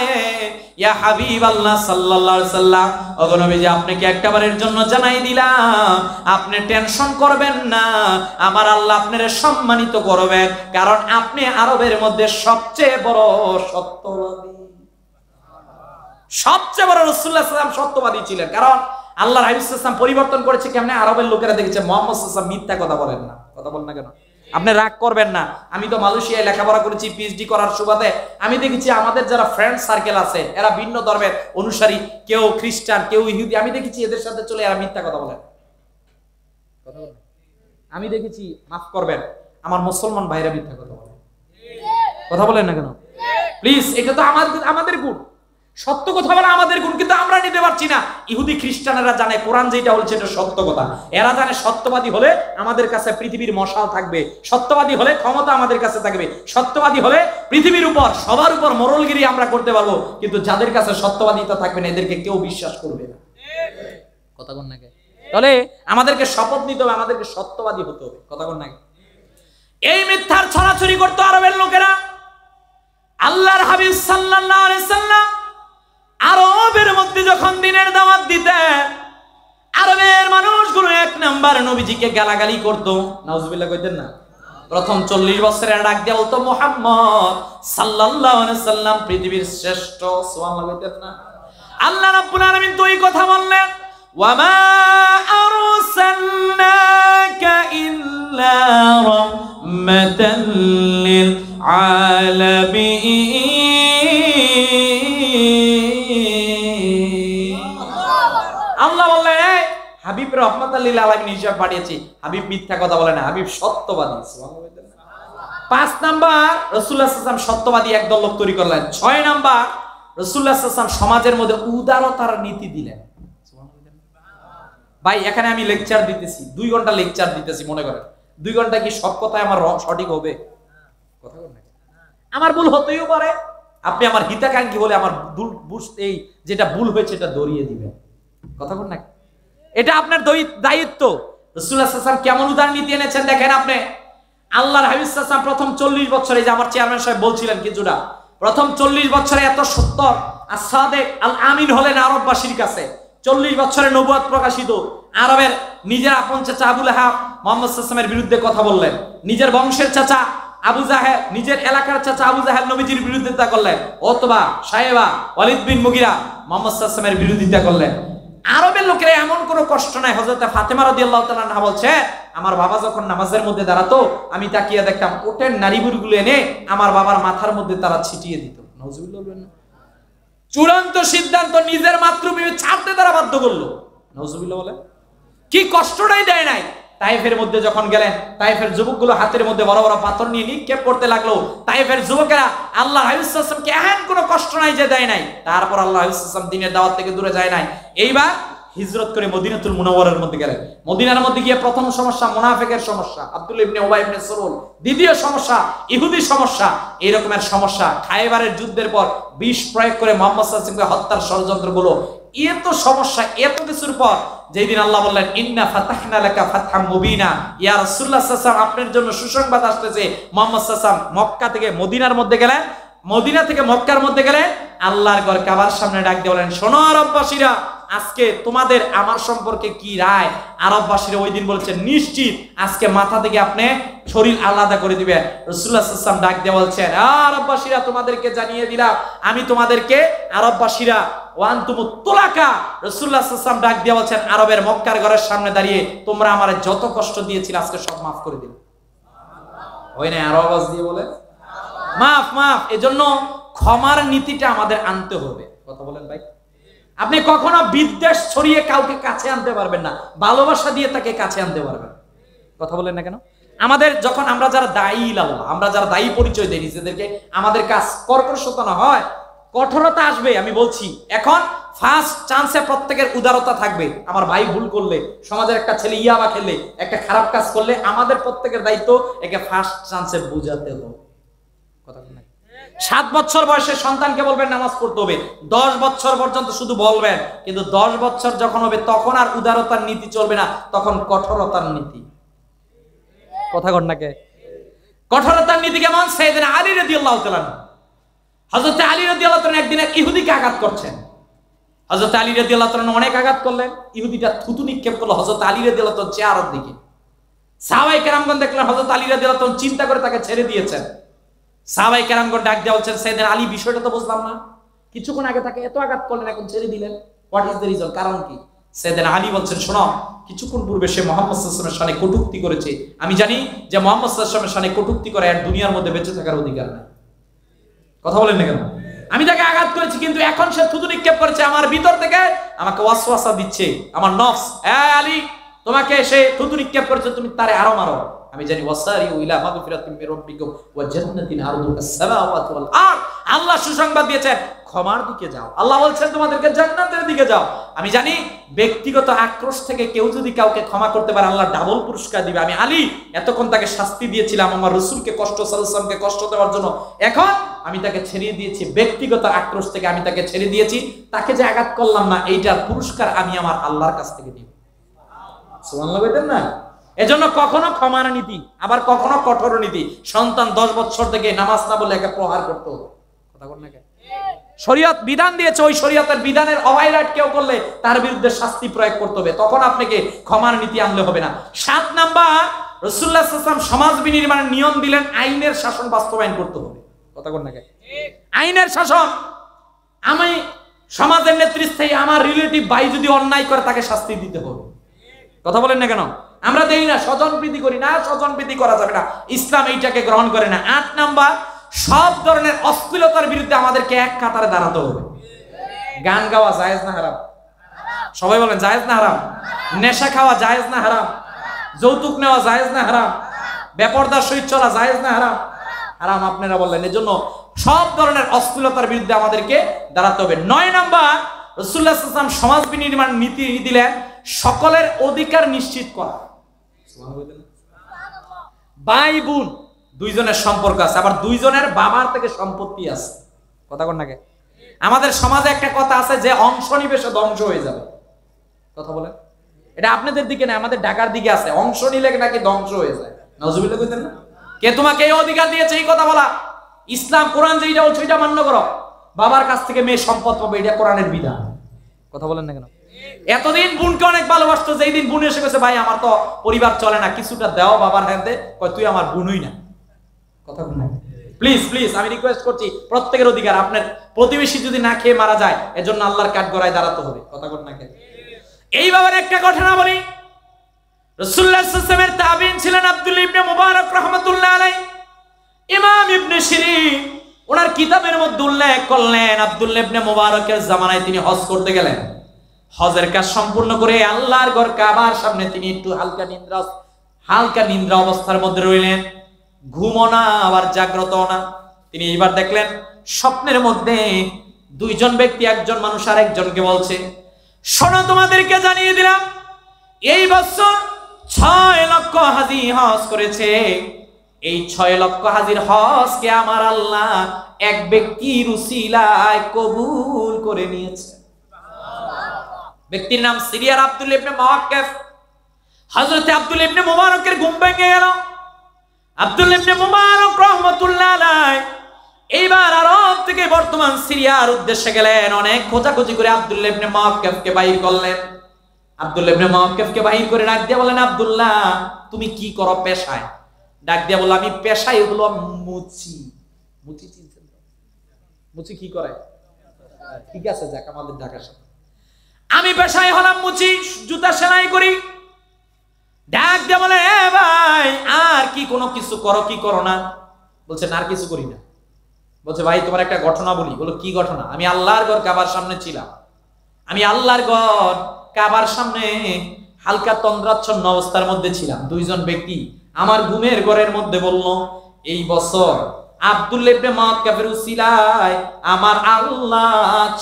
ইয়া হাবিবাল্লাহ সাল্লাল্লাহু আলাইহি সাল্লাম, ওগো নবীজি আপনাকে একবারের জন্য জানাই দিলাম, আপনি টেনশন করবেন না, আমার আল্লাহ আপনারে সম্মানিত করবেন, কারণ আপনি আরবের মধ্যে সবচেয়ে বড় সত্যবাদী। সবচেয়ে বড় রাসূলুল্লাহ সাল্লাল্লাহু আলাইহি ওয়াসাল্লাম সত্যবাদী ছিলেন, কারণ আল্লাহর হাবিব সাল্লাল্লাহু আলাইহি ওয়াসাল্লাম পরিবর্তন করেছে কেমনে? আরবের লোকেরা দেখেছে মুহাম্মদ সাল্লাল্লাহু আলাইহি ওয়াসাল্লাম মিথ্যা কথা বলেন না। কথা বলেন না কেন? আপনি রাগ করবেন না, আমি তো মালয়েশিয়ায় লেখাপড়া করেছি পিএইচডি করার সুবাদে। আমি দেখেছি আমাদের যারা ফ্রেন্ড সার্কেল আছে, এরা ভিন্ন ধর্মের অনুসারী, কেউ খ্রিস্টান, কেউ ইহুদি, আমি দেখেছি এদের সাথে চলে এরা মিথ্যা কথা বলেন। কথা বলেন, আমি দেখেছি, মাফ করবেন, আমার মুসলমান ভাইরা মিথ্যা কথা বলে। কথা বলেন না কেন? প্লিজ, এটা তো আমাদের গুণ, সত্য কথা বলা আমাদের গুণ, কিন্তু আমরা নিতে পারছি না। ইহুদি খ্রিস্টানেরা জানে কোরআন যেটা বলছে এটা সত্য কথা। এরা জানে সত্যবাদী হলে আমাদের কাছে পৃথিবীর মশাল থাকবে, সত্যবাদী হলে ক্ষমতা আমাদের কাছে থাকবে, সত্যবাদী হলে পৃথিবীর উপর সবার উপর মোরলগিরি আমরা করতে পারবো। কিন্তু যাদের কাছে সত্যবাদিতা থাকবে না, এদেরকে কেউ বিশ্বাস করবে না। কথা কোন নাকি? তাহলে আমাদেরকে শপথ নিতে হবে, আমাদেরকে সত্যবাদী হতে হবে। কথা কোন নাকি? এই মিথ্যার ছড়াছড়ি করতো আরবের লোকেরা। আল্লাহর হাবিব সাল্লাল্লাহু আলাইহি সাল্লাম আরবের মধ্যে যখন দিনের দাওয়াত দিতেন, আরবের মানুষগুলো 1 নাম্বার নবীজিকে গালাগালি করতো। নাউজুবিল্লাহ কইতেন না? প্রথম 40 বছরের ডাক দিয়ে বলতো, মুহাম্মদ সাল্লাল্লাহু আলাইহি সাল্লাম পৃথিবীর শ্রেষ্ঠ। সুবহানাল্লাহ কইতেন না? আল্লাহ রাব্বুল আলামিন তো এই কথা বললেন, ওয়া মা আরসালনাকা ইল্লা রাহমাতাল লিল আলামিন। আল্লাহ বললেন, এই হাবিব রহমাতাল লিল আলামিন হিসেবে পাঠিয়েছি। হাবিব মিথ্যা কথা বলে না, হাবিব সত্যবাদী। 5 নাম্বার, রাসূলুল্লাহ সাল্লাল্লাহু আলাইহি ওয়াসাল্লাম সত্যবাদী একদল লোক তৈরি করলেন। 6 নাম্বার, রাসূলুল্লাহ সাল্লাল্লাহু আলাইহি ওয়াসাল্লাম সমাজের মধ্যে উদারতার নীতি দিলেন। ভাই এখানে আমি লেকচার দিতেছি, 2 ঘন্টা লেকচার দিতেছি, মনে করেন 2 ঘন্টা কি সব কথাই আমার সঠিক হবে? কথা বলেন না, আমার ভুল হতেও পারে। আপনি আমার হিতাকাঙ্ক্ষী বলে আমার এই যেটা ভুল হয়েছে এটা দরিয়ে দিবেন। কথা বলেন না, এটা আপনার দায়িত্ব। রাসূলুল্লাহ সাল্লাল্লাহু আলাইহি ওয়াসাল্লাম কেমন উদার নীতি এনেছেন দেখেন আপনি। আল্লাহর হাবিব সাল্লাল্লাহু আলাইহি ওয়াসাল্লাম প্রথম 40 বছরে, যে আমার চেয়ারম্যান সাহেব বলছিলেন কিছুটা, প্রথম 40 বছরে এত সত্য আর সাদেক আল আমিন হলেন আরববাসীর কাছে। 40 বছরে নবুয়ত প্রকাশিত। আরবের নিজের আপন চাচা আবু লাহাব মুহাম্মদ সাল্লাল্লাহু আলাইহি ওয়াসাল্লামের বিরুদ্ধে কথা বললেন, নিজের বংশের চাচা আবু জাহেল, নিজের এলাকার চাচা আবু জাহেল নবীজির বিরোধিতা করলেন, ওতবা, সায়েবা, ওয়ালিদ বিন মুগিরা মুহাম্মদ সাল্লাল্লাহু আলাইহি ওয়াসাল্লামের বিরোধিতা করলেন। আরবের লোকেরা এমন কোনো কষ্ট নাই। হযরত ফাতেমা রাদিয়াল্লাহু তাআলা আনহা বলছে, আমার বাবা যখন নামাজের মধ্যে দাঁড়াতো আমি তাকিয়ে দেখতাম ওটের নাড়িভুড়িগুলো এনে আমার বাবার মাথার মধ্যে তারা ছিটিয়ে দিত। নাউজুবিল্লাহ বলবেন না? চূড়ান্ত সিদ্ধান্ত নিজের মাতৃভূমি ছাড়তে তারা বাধ্য করলো। নাউজুবিল্লাহ বলে কি কষ্টটাই দেয় নাই। তায়েফের মধ্যে যখন গেলেন, তায়েফের যুবকগুলো হাতের মধ্যে বড় বড় পাথর নিয়ে নিক্ষেপ করতে লাগলো। তায়েফের যুবকেরা আল্লাহর হাবিব সাল্লাল্লাহু আলাইহি ওয়াসাল্লামকে এহেন কোনো কষ্ট নাই যে দেয় নাই। তারপর আল্লাহর হাবিব সাল্লাল্লাহু আলাইহি ওয়াসাল্লাম দ্বীনের দাওয়াত থেকে দূরে যায় নাই। এইবার হিজরত করে মদিনাতুল মুনাওয়ারার মধ্যে গেলেন। মদিনার মধ্যে গিয়ে প্রথম সমস্যা মুনাফিকের সমস্যা, আব্দুল্লাহ ইবনে উবাই ইবনে সালুল। দ্বিতীয় সমস্যা ইহুদি সমস্যা। এই রকমের সমস্যা। খায়বারের যুদ্ধের পর বিষ প্রয়োগ করে মুহাম্মদ সাল্লাল্লাহু আলাইহি ওয়াসাল্লামকে হত্যার ষড়যন্ত্রগুলো, এত সমস্যা, এত কিছুর পর যেই দিন আল্লাহ বললেন ইন্না ফাতাহনা লাকা ফাতহাম মুবিনা, ইয়া রাসূলুল্লাহ সাল্লাল্লাহু আলাইহি ওয়াসাল্লাম আপনার জন্য সুসংবাদ আসতেছে। মুহাম্মদ সাল্লাল্লাহু আলাইহি ওয়াসাল্লাম মক্কা থেকে মদিনার মধ্যে গেলেন, মদিনা থেকে মক্কার মধ্যে গেলেন, আল্লাহর ঘর কাবার সামনে ডাক দিয়ে বলেন, শোনো আরববাসীরা, আজকে তোমাদের আমার সম্পর্কে কি রায়? আরববাসীরা ওই দিন বলেছেন নিশ্চিত আজকে মাথা থেকে আপনি শরীর আলাদা করে দিবে। রাসূলুল্লাহ সাল্লাল্লাহু আলাইহি ওয়াসাল্লাম ডাক দিয়ে বলছেন, আরববাসীরা তোমাদেরকে জানিয়ে দিলাম আমি তোমাদেরকে, আরববাসীরা ওয়ান্তুমুত তুলাকা। রাসূলুল্লাহ সাল্লাল্লাহু আলাইহি ওয়াসাল্লাম ডাক দিয়ে বলছেন, আরবের মক্কার ঘরের সামনে দাঁড়িয়ে তোমরা আমারে যত কষ্ট দিয়েছিলে আজকে সব মাফ করে দিলাম। ওই না আরব আওয়াজ দিয়ে বলে মাফ মাফ। এজন্য ক্ষমার নীতিটা আমাদের আনতে হবে। কথা বলেন ভাই? আপনি কখনো বিদ্বেষ ছড়িয়ে কাউকে কাছে আনতে পারবেন না, ভালোবাসা দিয়ে তাকে কাছে আনতে পারবেন। কথা বলেন না কেন? আমাদের যখন আমরা যারা দায়ী আল্লাহ, আমরা যারা দায়ী পরিচয় দেই নিজেদেরকে, আমাদের কাজ কর্কশতা না হয়, কঠোরতা আসবে। আমি বলছি এখন ফার্স্ট চান্সে প্রত্যেকের উদারতা থাকবে। আমার ভাই ভুল করলে, সমাজের একটা ছেলে ইয়াবা খেলে, একটা খারাপ কাজ করলে, আমাদের প্রত্যেকের দায়িত্ব একে ফার্স্ট চান্সে বুঝাতে হবে। কথা বলেন না? 7 বছর বয়সে সন্তানকে বলবেন নামাজ পড়তে হবে, 10 বছর পর্যন্ত শুধু বলবেন, কিন্তু 10 বছর যখন হবে তখন আর উদারতার নীতি চলবে না, তখন কঠোরতার নীতি। কথা কন নাকি? কঠোরতার নীতি কেমন? সাইয়েদনা আলী রাদিয়াল্লাহু তাআলা, হযরত আলী রাদিয়াল্লাহু তাআলা একদিন এক ইহুদিকে আঘাত করছেন। হযরত আলী রাদিয়াল্লাহু তাআলা অনেক আঘাত করলেন, ইহুদিটা থুতু নিক্ষেপ করলো হযরত আলী রাদিয়াল্লাহু তাআলার চেহারার দিকে। সাহাবায়ে কেরামগণ দেখলেন হযরত আলী রাদিয়াল্লাহু তাআলা চিন্তা করে তাকে ছেড়ে দিয়েছেন। সাহাবায়ে কেরামগণ ডাক দিয়ে বলছেন, সাইয়েদনা আলী বিষয়টা তো বুঝলাম না, কিছুক্ষণ আগে তাকে এত আঘাত করলেন এখন ছেড়ে দিলেন, হোয়াট ইজ দ্য রিজন? কারণ কি? সাইয়েদনা আলী বলছেন, শোনো, কিছুক্ষণ পূর্বে সে মুহাম্মদ সাল্লাল্লাহু আলাইহি ওয়াসাল্লামের শানে কটূক্তি করেছে। আমি জানি যে মুহাম্মদ সাল্লাল্লাহু আলাইহি ওয়াসাল্লামের শানে কটূক্তি করে আর দুনিয়ার মধ্যে বেঁচে থাকার অধিকার নাই। কথা বলেন না কেন? আমি তাকে আঘাত করেছি, কিন্তু এখন সে থুতু নিক্ষেপ করেছে আমার ভিতর থেকে, আমাকে ওয়াসওয়াসা দিচ্ছে আমার নফস, আলী তোমাকে সে থুতু নিক্ষেপ করেছে, তুমি তারে আরো মারো। আমি জানি ওয়াসারিউ ইলা মাগফিরাতিন মির রাব্বিকুম ওয়া জান্নাতিন আরদুহা আস-সামাওয়াতু ওয়াল আরদ। আল্লাহ সুসংবাদ দিয়েছেন ক্ষমার দিকে যাও। আল্লাহ বলছেন তোমাদেরকে জান্নাতের দিকে যাও। আমি জানি ব্যক্তিগত আক্রোশ থেকে কেউ যদি কাউকে ক্ষমা করতে পারে আল্লাহ ডাবল পুরস্কার দিবে। আমি আলী এতক্ষণ তাকে শাস্তি দিয়েছিলাম আমার রাসূলকে কষ্ট, সাল্লাল্লাহু আলাইহি ওয়াসাল্লামকে কষ্ট দেওয়ার জন্য, এখন আমি তাকে ছেড়ে দিয়েছি ব্যক্তিগত আক্রোশ থেকে, আমি তাকে ছেড়ে দিয়েছি, তাকে যে আঘাত করলাম না এইটার পুরস্কার আমি আমার আল্লাহর কাছ থেকে দিব। সুবহানাল্লাহ বলেন না? এজন্য কখনো ক্ষমার নীতি, আবার কখনো কঠোর নীতি। সন্তান 10 বছর থেকে নামাজ না বলে একে প্রহার করতে হবে। কথা বল না কেন? শরীয়ত বিধান দিয়েছে, ওই শরীয়তের বিধানের অভাইলাট কেউ করলে তার বিরুদ্ধে শাস্তি প্রয়োগ করতে হবে, তখন আপনাকে ক্ষমার নীতি আনলে হবে না। 7 নাম্বার, রাসূলুল্লাহ সাল্লাল্লাহু আলাইহি ওয়াসাল্লাম সমাজ বিনির্মাণের নিয়ম দিলেন, আইনের শাসন বাস্তবায়ন করতে হবে। কথা বল না কেন? আইনের শাসন। আমি সমাজের নেতৃত্বে আমার রিলেটিভ ভাই যদি অন্যায় করে তাকে শাস্তি দিতে হবে। কথা বলেন না কেন? আমরা দেই না, স্বজনপ্রীতি করি না, স্বজনপ্রীতি করা যাবে না, ইসলাম এইটাকে গ্রহণ করে না। 8 নাম্বার, সব ধরনের অশ্লীলতার বিরুদ্ধে আমাদেরকে এক কাতারে দাঁড়াতে হবে। গান গাওয়া জায়েজ না হারাম? সবাই বলেন জায়েজ না হারাম? নেশা খাওয়া জায়েজ না হারাম? যৌতুক নেওয়া জায়েজ না হারাম? বেপরদার সহিত চলা জায়েজ না হারাম? হারাম আপনারা বললেন। এজন্য সব ধরনের অশ্লীলতার বিরুদ্ধে আমাদেরকে দাঁড়াতে হবে। 9 নাম্বার, রাসূলুল্লাহ সাল্লাল্লাহু আলাইহি ওয়াসাল্লাম সমাজ বিনির্মাণ নীতি দিলেন সকলের অধিকার নিশ্চিত করা। ভাই বোন দুইজনের সম্পর্ক আছে, আবার দুইজনের বাবার থেকে সম্পত্তি আছে। কথা কন নাকি? আমাদের সমাজে একটা কথা আছে যে অংশ নিবে সে ধ্বংস হয়ে যাবে। কথা বলেন, এটা আপনাদের দিকে না, আমাদের ঢাকার দিকে আছে, অংশ নিলে নাকি ধ্বংস হয়ে যায়। নাউজুবিল্লাহ কইতেন না? কে তোমাকে এই অধিকার দিয়েছে এই কথা বলা? ইসলাম কোরআন যেটা বলছে এটা মান্য করো। বাবার কাছ থেকে মেয়ে সম্পদ পাবে, এটা কোরআনের বিধান। কথা বলেন না কেন? এতদিন বোনকে অনেক ভালোবাসতো, যেই দিন বোন এসে গেছে ভাই আমার তো পরিবার চলে না, কিছুটা দাও বাবার হাতে, কয় তুই আমার বোনই না। কথা বলেন না প্লিজ প্লিজ, আমি রিকোয়েস্ট করছি, প্রত্যেকের অধিকার। আপনার প্রতিবেশী যদি না খেয়ে মারা যায়, এজন্য আল্লাহর কাঠগড়ায় দাঁড়াতে হবে। কথা বলেন না কেন? এই বাবার একটা ঘটনা বলি। রাসূলুল্লাহ সাল্লাল্লাহু আলাইহি ওয়াসাল্লামের তাবিঈন ছিলেন আব্দুল্লাহ ইবনে মুবারক রাহমাতুল্লাহ আলাইহি। ইমাম ইবনে শিরিন ওনার কিতাবের মধ্যে উল্লেখ করলেন, আব্দুল্লাহ ইবনে মুবারকের জামানায় তিনি হজ করতে গেলেন। হজের কাজ সম্পূর্ণ করে আল্লাহর ঘর কাবার সামনে তিনি একটু হালকা নিদ্রা অবস্থার মধ্যে রইলেন। ঘুমও না আবার জাগ্রতও না। তিনি এবার দেখলেন স্বপ্নের মধ্যে দুইজন ব্যক্তি, একজন মানুষ আর একজনকে বলছে, শোনো তোমাদেরকে জানিয়ে দিলাম এই বছর 6 লক্ষ হাজি হজ করেছে। এই 6 লক্ষ হাজির হজকে আমার আল্লাহ এক ব্যক্তির উসিলায় কবুল করে নিয়েছে। ব্যক্তির নাম সিরিয়ার আব্দুল্লাহ ইবনে মুওয়াক্কিফ। হযরত আব্দুল্লাহ ইবনে মুবারকের ঘুম ভেঙে গেল। আব্দুল্লাহ ইবনে মুবারক রাহমাতুল্লাহ আলাইহি এইবার আরব থেকে বর্তমান সিরিয়ার উদ্দেশ্যে গেলেন। অনেক খোঁজাখুঁজি করে আব্দুল্লাহ ইবনে মুওয়াক্কিফকে বাইর করলেন। আব্দুল্লাহ ইবনে মুওয়াক্কিফকে বাইর করে ডাক দিয়ে বলেন, আব্দুল্লাহ তুমি কি করো পেশায়? ডাক দিয়ে বলল, আমি পেশায় হলো মুচি। মুচি চিনছেন? মুচি কি করে? ঠিক আছে, যাক আমাদের ঢাকার সাথে। আমি পেশায় হলাম মুচি, জুতা সেলাই করি। ডাক দিয়ে বলে, এ ভাই আর কি কোনো কিছু করো কি করো না? বলছে না, আর কিছু করি না। বলছে ভাই তোমার একটা ঘটনা বলি। বলো কি ঘটনা? আমি আল্লাহর ঘর কাবার সামনে ছিলাম। আমি আল্লাহর ঘর কাবার সামনে হালকা তন্দ্রাচ্ছন্ন অবস্থার মধ্যে ছিলাম। দুইজন ব্যক্তি আমার ঘুমের ঘরের মধ্যে বলল, এই বছর আব্দুল্লাহ ইবনে মুওয়াক্কিফের উসিলায় আমার আল্লাহ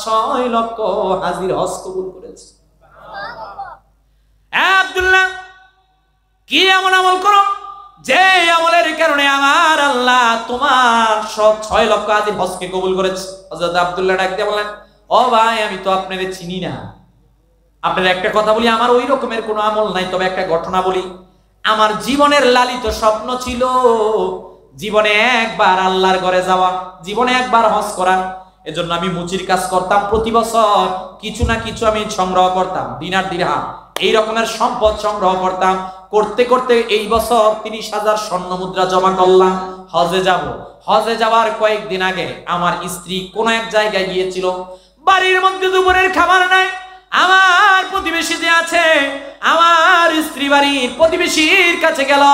6 লক্ষ হাজির হজ কবুল করেছে। আব্দুল্লাহ কি এমন আমল করো যে আমলের কারণে আমার আল্লাহ তোমার 6 লক্ষ হাজির হজকে কবুল করেছে? হযরত আব্দুল্লাহ ডাক দিয়ে বলেন, ও ভাই আমি তো আপনাদের চিনি না। আপনার একটা কথা বলি, আমার ওই রকমের কোনো আমল নাই, তবে একটা ঘটনা বলি। আমার জীবনের লালিত স্বপ্ন ছিল জীবনে একবার আল্লাহর ঘরে যাওয়া, জীবনে একবার হজ করা। এজন্য আমি মুচির কাজ করতাম। প্রতি বছর কিছু না কিছু আমি সংগ্রহ করতাম, দিনার দিরহাম এই রকমের সম্পদ সংগ্রহ করতাম। করতে করতে এই বছর 30,000 স্বর্ণ মুদ্রা জমা করলাম। হজে যাব। হজে যাওয়ার কয়েকদিন আগে আমার স্ত্রী কোন এক জায়গায় গিয়েছিল। বাড়ির মধ্যে দুপুরের খাবার নাই। আমার প্রতিবেশী যে আছে, আমার স্ত্রী বাড়ির প্রতিবেশীর কাছে গেল।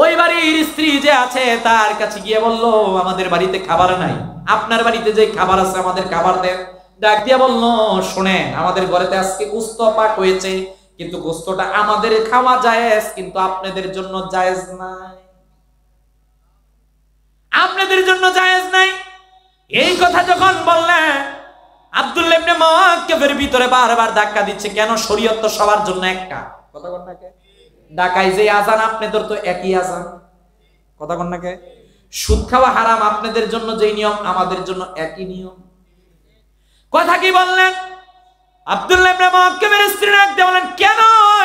ওই বাড়ির স্ত্রী যে আছে তার কাছে গিয়ে বলল, আমাদের বাড়িতে খাবার নাই, আপনার বাড়িতে যে খাবার আছে আমাদের খাবার দেন। ডাক দিয়ে বলল, শুনেন আমাদের ঘরেতে আজকে গোশত পাক হয়েছে, কিন্তু গোশতটা আমাদের খাওয়া জায়েজ, কিন্তু আপনাদের জন্য জায়েজ নাই। আপনাদের জন্য জায়েজ নাই। এই কথা যখন বললেন, আব্দুল্লাহ ইবনে মুওয়াক্কিফের ভিতরে বারবার ধাক্কা দিচ্ছে, কেন? শরীয়ত তো সবার জন্য একটা। কথা বল না কে? ঢাকায় যে আজান আপনাদের তো একই আজান। কথা বল না কে? সুদ খাওয়া হারাম, আপনাদের জন্য যেই নিয়ম আমাদের জন্য একই নিয়ম। কথা কি বললেন? আব্দুল্লাহ ইবনে মুওয়াক্কিফের স্ত্রী ডাক দিয়ে বলেন, কেন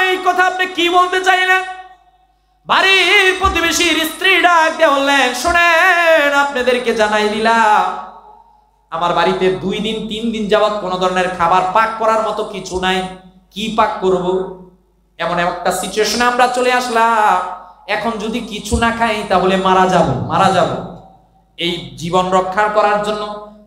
এই কথা আপনি কি বলতে চাইলেন? বাড়ির প্রতিবেশীর স্ত্রী ডাক দিয়ে বললেন, শুনেন আপনাদেরকে জানাই দিলাম, আমার বাড়িতে 2 দিন 3 দিন যাবত কোন ধরনের খাবার পাক করার মতো কিছু নাই। কি পাক করব? এমন একটা সিচুয়েশনে আমরা চলে আসলাম, এখন যদি কিছু না খাই তাহলে মারা যাব। এই জীবন রক্ষা করার জন্য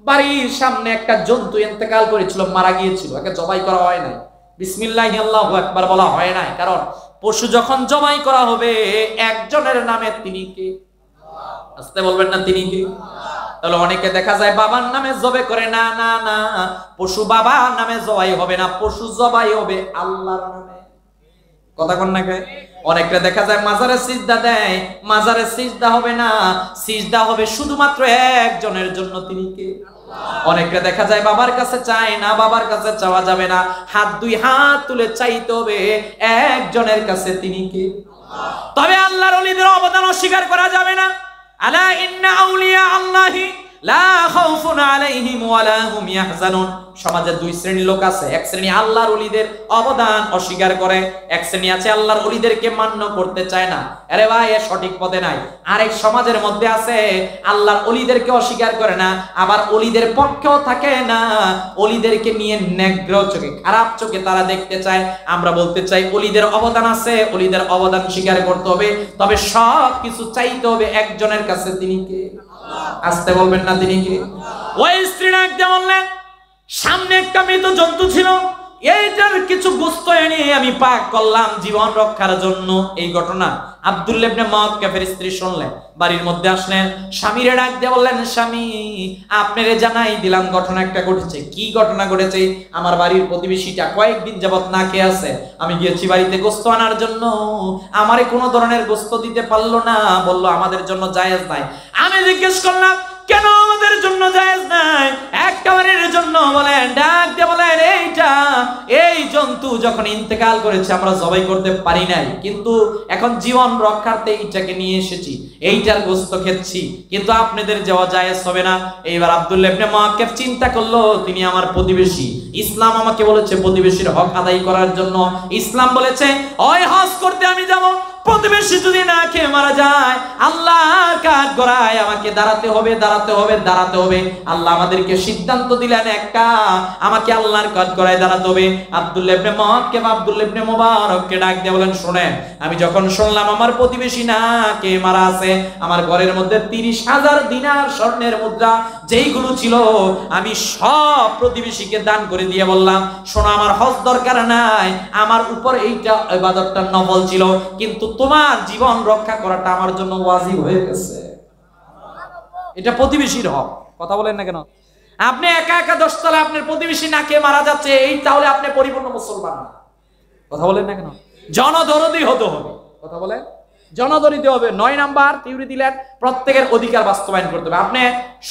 বাড়ির সামনে একটা জন্তু ইন্তেকাল করেছিল, মারা গিয়েছিল, একে জবাই করা হয় নাই, বিসমিল্লাহি আল্লাহু আকবার বলা হয় নাই। কারণ পশু যখন জবাই করা হবে একজনের নামে, তিনি কে? আসতে বলবেন না তিনি কে? তাহলে অনেকে দেখা যায় বাবার নামে জবে করে। না না না, পশু বাবার নামে জবাই হবে না, পশু জবাই হবে আল্লাহর নামে। কথা কোন নাকি? অনেকটা দেখা যায় মাজারে সিজদা দেয়, মাজারে সিজদা হবে না, সিজদা হবে শুধুমাত্র একজনের জন্য, তিনি কে? অনেকটা দেখা যায় বাবার কাছে চায় না, বাবার কাছে চাওয়া যাবে না, হাত 2 হাত তুলে চাইতে হবে একজনের কাছে, তিনি কে? তবে আল্লাহর ওলিদের অবদান অস্বীকার করা যাবে না। আলা ইন্না আউলিয়া আল্লাহি লা খাউফুন আলাইহিম ওয়ালা হুম ইয়াহজানুন। সমাজে দুই শ্রেণীর লোক আছে, এক শ্রেণী আল্লাহর ওলিদের অবদান অস্বীকার করে, এক শ্রেণী আছে আল্লাহর ওলিদেরকে মান্য করতে চায় না। আরে ভাই, এ সঠিক পথে নাই। আরেক সমাজের মধ্যে আছে আল্লাহর ওলিদেরকে অস্বীকার করে না, আবার ওলিদের পক্ষেও থাকে না, ওলিদেরকে নিয়ে নেগ্র চোখে, খারাপ চোখে তারা দেখতে চায়। আমরা বলতে চাই ওলিদের অবদান আছে, ওলিদের অবদান স্বীকার করতে হবে, তবে সব কিছু চাইতে হবে একজনের কাছে, তিনি কে? আসতে বলবেন না, তিনি কে? ওই স্ত্রী ডাক দিয়ে বললেন, সামনে একটা মৃত জন্তু ছিল, এইটার কিছু গোশত এনে আমি পাক করলাম জীবন রক্ষার জন্য। এই ঘটনা আব্দুল্লাহ ইবনে মুআক্কাফের স্ত্রী শুনলেন, বাড়ির মধ্যে আসলেন, স্বামীরে ডাক দিয়ে বললেন, স্বামী আপনারে জানাই দিলাম ঘটনা একটা ঘটেছে। কি ঘটনা ঘটেছে? আমার বাড়ির প্রতিবেশীটা কয়েকদিন যাবত না খেয়ে আছে, আমি গিয়েছি বাড়িতে গোশত আনার জন্য, আমারে কোনো ধরনের গোশত দিতে পারলো না, বললো আমাদের জন্য জায়েজ নাই। আমি জিজ্ঞেস করলাম, কেন আমাদের জন্য জায়েজ নাই? একবারের জন্য বলেন, ডাক দিয়ে বলেন, এই জন্তু যখন ইন্তেকাল করেছে আমরা জবাই করতে পারি নাই, কিন্তু এখন জীবন রক্ষার্থে এইটাকে নিয়ে এসেছি, এইটার গোশত খেচ্ছি, কিন্তু আপনাদের যাওয়া জায়েজ হবে না। এইবার আব্দুল্লাহ ইবনে মুআক্কাফ চিন্তা করলো, তিনি আমার প্রতিবেশী, ইসলাম আমাকে বলেছে প্রতিবেশীর হক আদায় করার জন্য, ইসলাম বলেছে ওই হজ করতে আমি যাব, প্রতিবেশী যদি না খেয়ে মারা যায় আল্লাহর কাঠ গড়ায় আমাকে দাঁড়াতে হবে, দাঁড়াতে হবে, দাঁড়াতে হবে। আল্লাহ আমাদেরকে সিদ্ধান্ত দিলেন একটা, আমাকে আল্লাহর কাঠ গড়ায় দাঁড়াতে হবে। আব্দুল্লাহ ইবনে মুআক্কাফ আব্দুল্লাহ ইবনে মুবারককে ডাক দিয়ে বলেন, শুনেন, আমি যখন শুনলাম আমার প্রতিবেশী না কে মারা আছে, আমার ঘরের মধ্যে 30,000 দিনার স্বর্ণের মুদ্রা যেইগুলো ছিল আমি সব প্রতিবেশীকে দান করে দিয়ে বললাম, শোনো, আমার হজ দরকার নাই, আমার উপর এইটা ইবাদতটা নফল ছিল, কিন্তু তোমার জীবন রক্ষা করাটা আমার জন্য ওয়াজিব হয়ে গেছে। এটা প্রতিবেশীর হক। কথা বলেন না কেন? আপনি একা একা 10 তলা আপনার প্রতিবেশী না কে মারা যাচ্ছে, এই তাহলে আপনি পরিপূর্ণ মুসলমান না। কথা বলেন না কেন? জনদরদি হতে হবে। কথা বলেন, জনদরদি হবে। 9 নাম্বার থিওরি দিলেন, প্রত্যেকের অধিকার বাস্তবায়ন করতে হবে। আপনি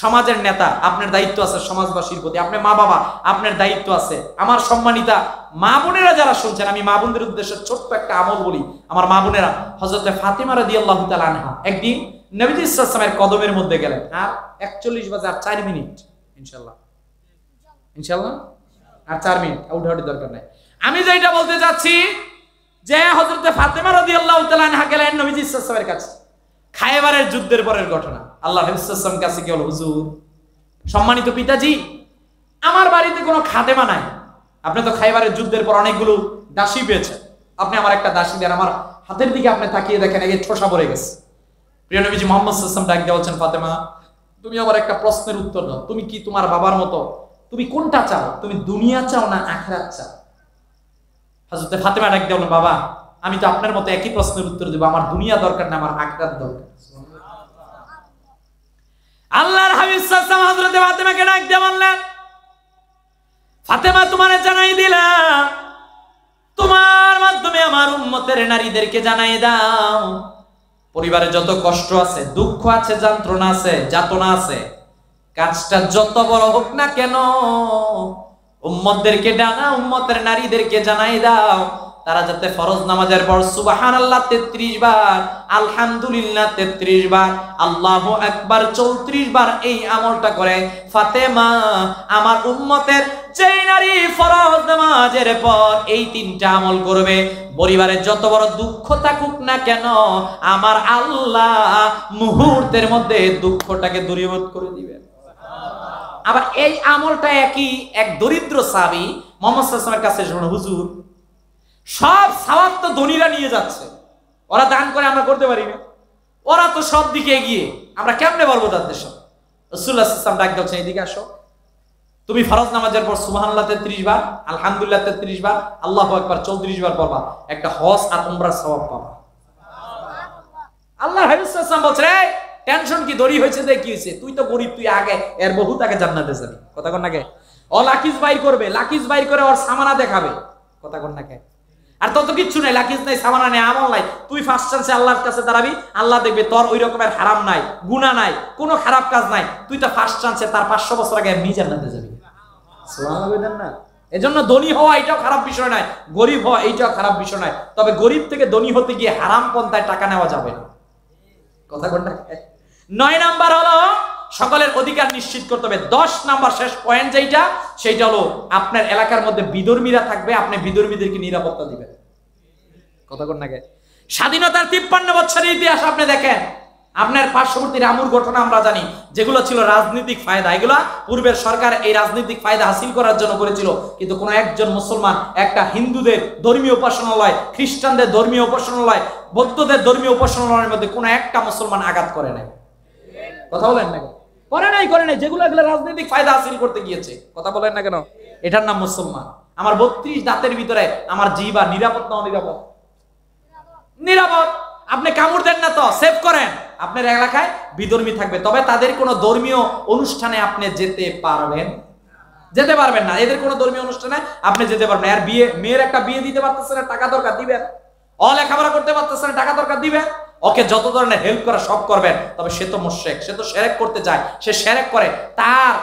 সমাজের নেতা, আপনার দায়িত্ব আছে সমাজবাসীর প্রতি, আপনি মা বাবা, আপনার দায়িত্ব আছে। আমার সম্মানিতা মা বোনেরা যারা শুনছেন, আমি মা বোনদের উদ্দেশ্যে ছোট্ট একটা আমল বলি। আমার মা বোনেরা, হযরত ফাতিমা রাদিয়াল্লাহু তাআলা আনহা একদিন নবীজি সাল্লাল্লাহু আলাইহি ওয়াসাল্লামের কদমের মধ্যে গেলেন, আর 41 বাজে আর 4 মিনিট, ইনশাআল্লাহ আর 4 মিনিট, আউটহাউটি দরকার নাই। আমি যেটা বলতে যাচ্ছি যে হযরত ফাতিমা রাদিয়াল্লাহু তাআলা আনহা গেলেন নবীজি সাল্লাল্লাহু আলাইহি ওয়াসাল্লামের কাছে, খায়বারের যুদ্ধের পরের ঘটনা। আল্লাহর রাসূল সাল্লাল্লাহু আলাইহি ওয়াসাল্লাম কাছে গেল, হুজুর, সম্মানিত পিতাজি, আমার বাড়িতে কোনো খাদেমা নাই, আপনি তো খায়বারের যুদ্ধের পর অনেকগুলো দাসী পেয়েছেন, আপনি আমার একটা দাসী দেন। আমার হাতের দিকে আপনি তাকিয়ে দেখেন, এই ঠোসা পড়ে গেছে। প্রিয় নবীজি মুহাম্মদ সাল্লাল্লাহু আলাইহি ওয়াসাল্লাম ডাক দিয়ে বলছেন, ফাতেমা, তুমি আমার একটা প্রশ্নের উত্তর দাও, তুমি কি তোমার বাবার মতো তুমি কোনটা চাও? তুমি দুনিয়া চাও না আখিরাত চাও? হযরত ফাতেমা ডাক দিয়ে বললেন, বাবা, আমি তো আপনার মতো একই প্রশ্নের উত্তর দেব, আমার দুনিয়া দরকার না, আমার আখিরাত দরকার। আল্লাহর হাবিব সাল্লাল্লাহু আলাইহি ওয়াসাল্লাম হযরত ফাতেমাকে ডাক দিয়ে বললেন, ফাতেমা, তোমারে জানাই দিলাম, তোমার মাধ্যমে আমার উম্মতের নারীদেরকে জানাই দাও, পরিবারে যত কষ্ট আছে, দুঃখ আছে, যন্ত্রণা আছে, যাতনা আছে, কাজটা যত বড় হোক না কেন, উম্মতদেরকে ডানা, উম্মতের নারীদেরকে জানাই দাও, তারা যাতে ফরজ নামাজের পর সুবহানাল্লাহ 33 বার, আলহামদুলিল্লাহ 33 বার, আল্লাহু আকবার 34 বার এই আমলটা করে। ফাতেমা, আমার উম্মতের যেই নারী ফরজ নামাজের পর এই 3টা আমল করবে, পরিবারে যত বড় দুঃখ থাকুক না কেন, আমার আল্লাহ মুহূর্তের মধ্যে দুঃখটাকে দূরীভূত করে দিবেন। আবার এই আমলটা এক দরিদ্র সাহাবী মুহাম্মদ সাল্লাল্লাহু আলাইহি ওয়াসাল্লামের কাছে শুনে, হুজুর, সব সওয়াব তো ধনীরা নিয়ে যাচ্ছে, ওরা দান করে, আমরা করতে পারি না, ওরা তো সব দিকে এগিয়ে, আমরা কেমনে পারবো তাদের সব? রাসূলুল্লাহ সাল্লাল্লাহু আলাইহি ওয়াসাল্লাম ডাক দিয়েছেন, এদিকে আসো, তুমি ফরজ নামাজের পর সুবহানাল্লাহ 33 বার, আলহামদুলিল্লাহ 33 বার, আল্লাহু আকবার 34 বার পড়বা, একটা হজ আর উমরার সওয়াব পাবা। আল্লাহর হাবিব সাল্লাল্লাহু আলাইহি ওয়াসাল্লাম বলছেন, এই টেনশন কি, দড়ি হয়েছে দে, কি হয়েছে, তুই তো গরিব, তুই আগে, এর বহুত আগে জান্নাতে যাবি। কথা কন নাকি? ও লাকিজ বাইর করবে, লাকিজ বাইর করে ওর সামানা দেখাবে। কথা কন নাকি? আর তত কিচ্ছু নাই, লাকিজ নাই, সামানা নাই, আমল নাই, তুই ফার্স্ট চান্সে আল্লাহর কাছে দাঁড়াবি, আল্লাহ দেখবে তোর ওই রকমের হারাম নাই, গুনাহ নাই, কোনো খারাপ কাজ নাই, তুই তো ফার্স্ট চান্সে তার 500 বছর আগে এমনি জান্নাতে যাবি। সুবহানাল্লাহ বলেন না? এজন্য ধনী হওয়া এটাও খারাপ বিষয় নয়, গরিব হওয়া এইটাও খারাপ বিষয় নয়, তবে গরিব থেকে ধনী হতে গিয়ে হারাম পন্থায় টাকা নেওয়া যাবে না। কথা কোনটা? 9 নাম্বার হলো সকলের অধিকার নিশ্চিত করতে হবে। 10 নাম্বার শেষ পয়েন্ট যেটা, সেইটা হলো আপনার এলাকার মধ্যে বিধর্মীরা থাকবে, আপনি বিধর্মীদেরকে নিরাপত্তা দিবেন। কথা কোন নাকি? স্বাধীনতার 53 বছরের ইতিহাস আপনি দেখেন, আপনার পার্শ্ববর্তী রামুর ঘটনা আমরা জানি, যেগুলো ছিল রাজনৈতিক ফায়দা, এগুলো পূর্বের সরকার এই রাজনৈতিক ফায়দা হাসিল করার জন্য করেছিল, কিন্তু কোনো একজন মুসলমান একটা হিন্দুদের ধর্মীয় উপাসনালয়, খ্রিস্টানদের ধর্মীয় উপাসনালয়, বৌদ্ধদের ধর্মীয় উপাসনালয়ের মধ্যে কোনো একটা মুসলমান আঘাত করে নাই। কথা বলেন না কেন? করে নাই, যেগুলো এগুলো রাজনৈতিক ফায়দা হাসিল করতে গিয়েছে। কথা বলেন না কেন? এটার নাম মুসলমান। আমার 32 দাঁতের ভিতরে আমার জিহ্বা নিরাপদ না অনিরাপদ? নিরাপদ। আপনি কামড় দেন না তো, সেভ করেন। আপনার এলাকায় বিধর্মী থাকবে, তবে তাদের কোনো ধর্মীয় অনুষ্ঠানে আপনি যেতে পারবেন না। এদের কোনো ধর্মীয় অনুষ্ঠানে আপনি যেতে পারবেন না। আর মেয়ের একটা বিয়ে দিতে পারতেছেন না, টাকা দরকার দিবেন। লেখাপড়া করতে পারতেছেন না, টাকা দরকার দিবেন। ওকে যত ধরনের হেল্প করা সব করবেন। তবে সে তো মুশরিক, সে তো শিরক করতে চায়, সে শিরক করে, তার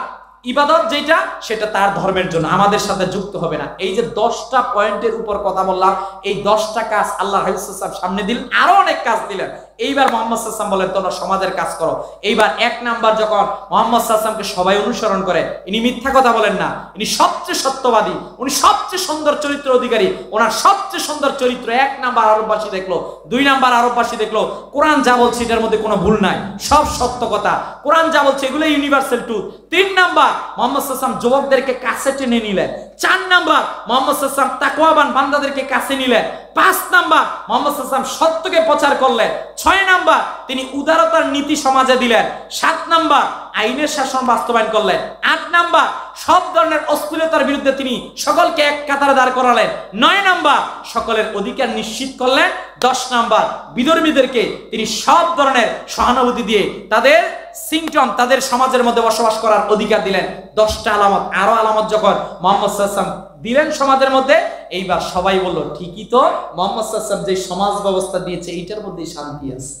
ইবাদত যেটা সেটা তার ধর্মের জন্য, আমাদের সাথে যুক্ত হবে না। এই যে 10টা পয়েন্টের উপর কথা বললাম, এই 10টা কাজ আল্লাহ রাসূল সাল্লাল্লাহু আলাইহি ওয়াসাল্লাম সামনে দিলেন, আরো অনেক কাজ দিলেন। এইবার মুহাম্মদ সাল্লাল্লাহু আলাইহি ওয়াসাল্লাম বলেন তোমরা সমাজের কাজ করো। এইবার 1 নাম্বার, যখন মুহাম্মদ সাল্লাল্লাহু আলাইহি ওয়াসাল্লামকে সবাই অনুসরণ করে, ইনি মিথ্যা কথা বলেন না, ইনি সবচেয়ে সত্যবাদী, উনি সবচেয়ে সুন্দর চরিত্রের অধিকারী, ওনার সবচেয়ে সুন্দর চরিত্র। 1 নাম্বার আরববাসী দেখলো, 2 নাম্বার আরববাসী দেখলো কোরআন যা বলছে এটার মধ্যে কোনো ভুল নাই, সব সত্য কথা, কোরআন যা বলছে এগুলো ইউনিভার্সাল ট্রুথ। 3 নাম্বার মুহাম্মদ সাল্লাল্লাহু আলাইহি ওয়াসাল্লাম যুবকদেরকে কাছে টেনে নিলেন। 4 নাম্বার মুহাম্মদ সাল্লাল্লাহু আলাইহি ওয়াসাল্লাম তাকওয়াবান বান্দাদেরকে কাছে নিলেন। 5 নাম্বার মুহাম্মদ সাল্লাল্লাহু আলাইহি ওয়াসাল্লাম সত্যকে প্রচার করলেন। 6 নাম্বার তিনি উদারতার নীতি সমাজে দিলেন। 7 নাম্বার আইনের শাসন বাস্তবায়ন করলেন। 8 নাম্বার সব ধরনের অস্থিরতার বিরুদ্ধে তিনি সকলকে এক কাতারে দাঁড় করালেন। 9 নাম্বার সকলের অধিকার নিশ্চিত করলেন। 10 নাম্বার বিধর্মীদেরকে তিনি সব ধরনের সহানুভূতি দিয়ে তাদের সিম্পটম, তাদের সমাজের মধ্যে বসবাস করার অধিকার দিলেন। 10টা আলামত, আরো আলামত যখন মুহাম্মদ সাল্লাল্লাহু আলাইহি ওয়াসাল্লাম দিলেন সমাজের মধ্যে, এইবার সবাই বলল ঠিকই তো, মুহাম্মদ সাল্লাল্লাহু আলাইহি ওয়াসাল্লাম যে সমাজ ব্যবস্থা দিয়েছে এইটার মধ্যেই শান্তি আছে।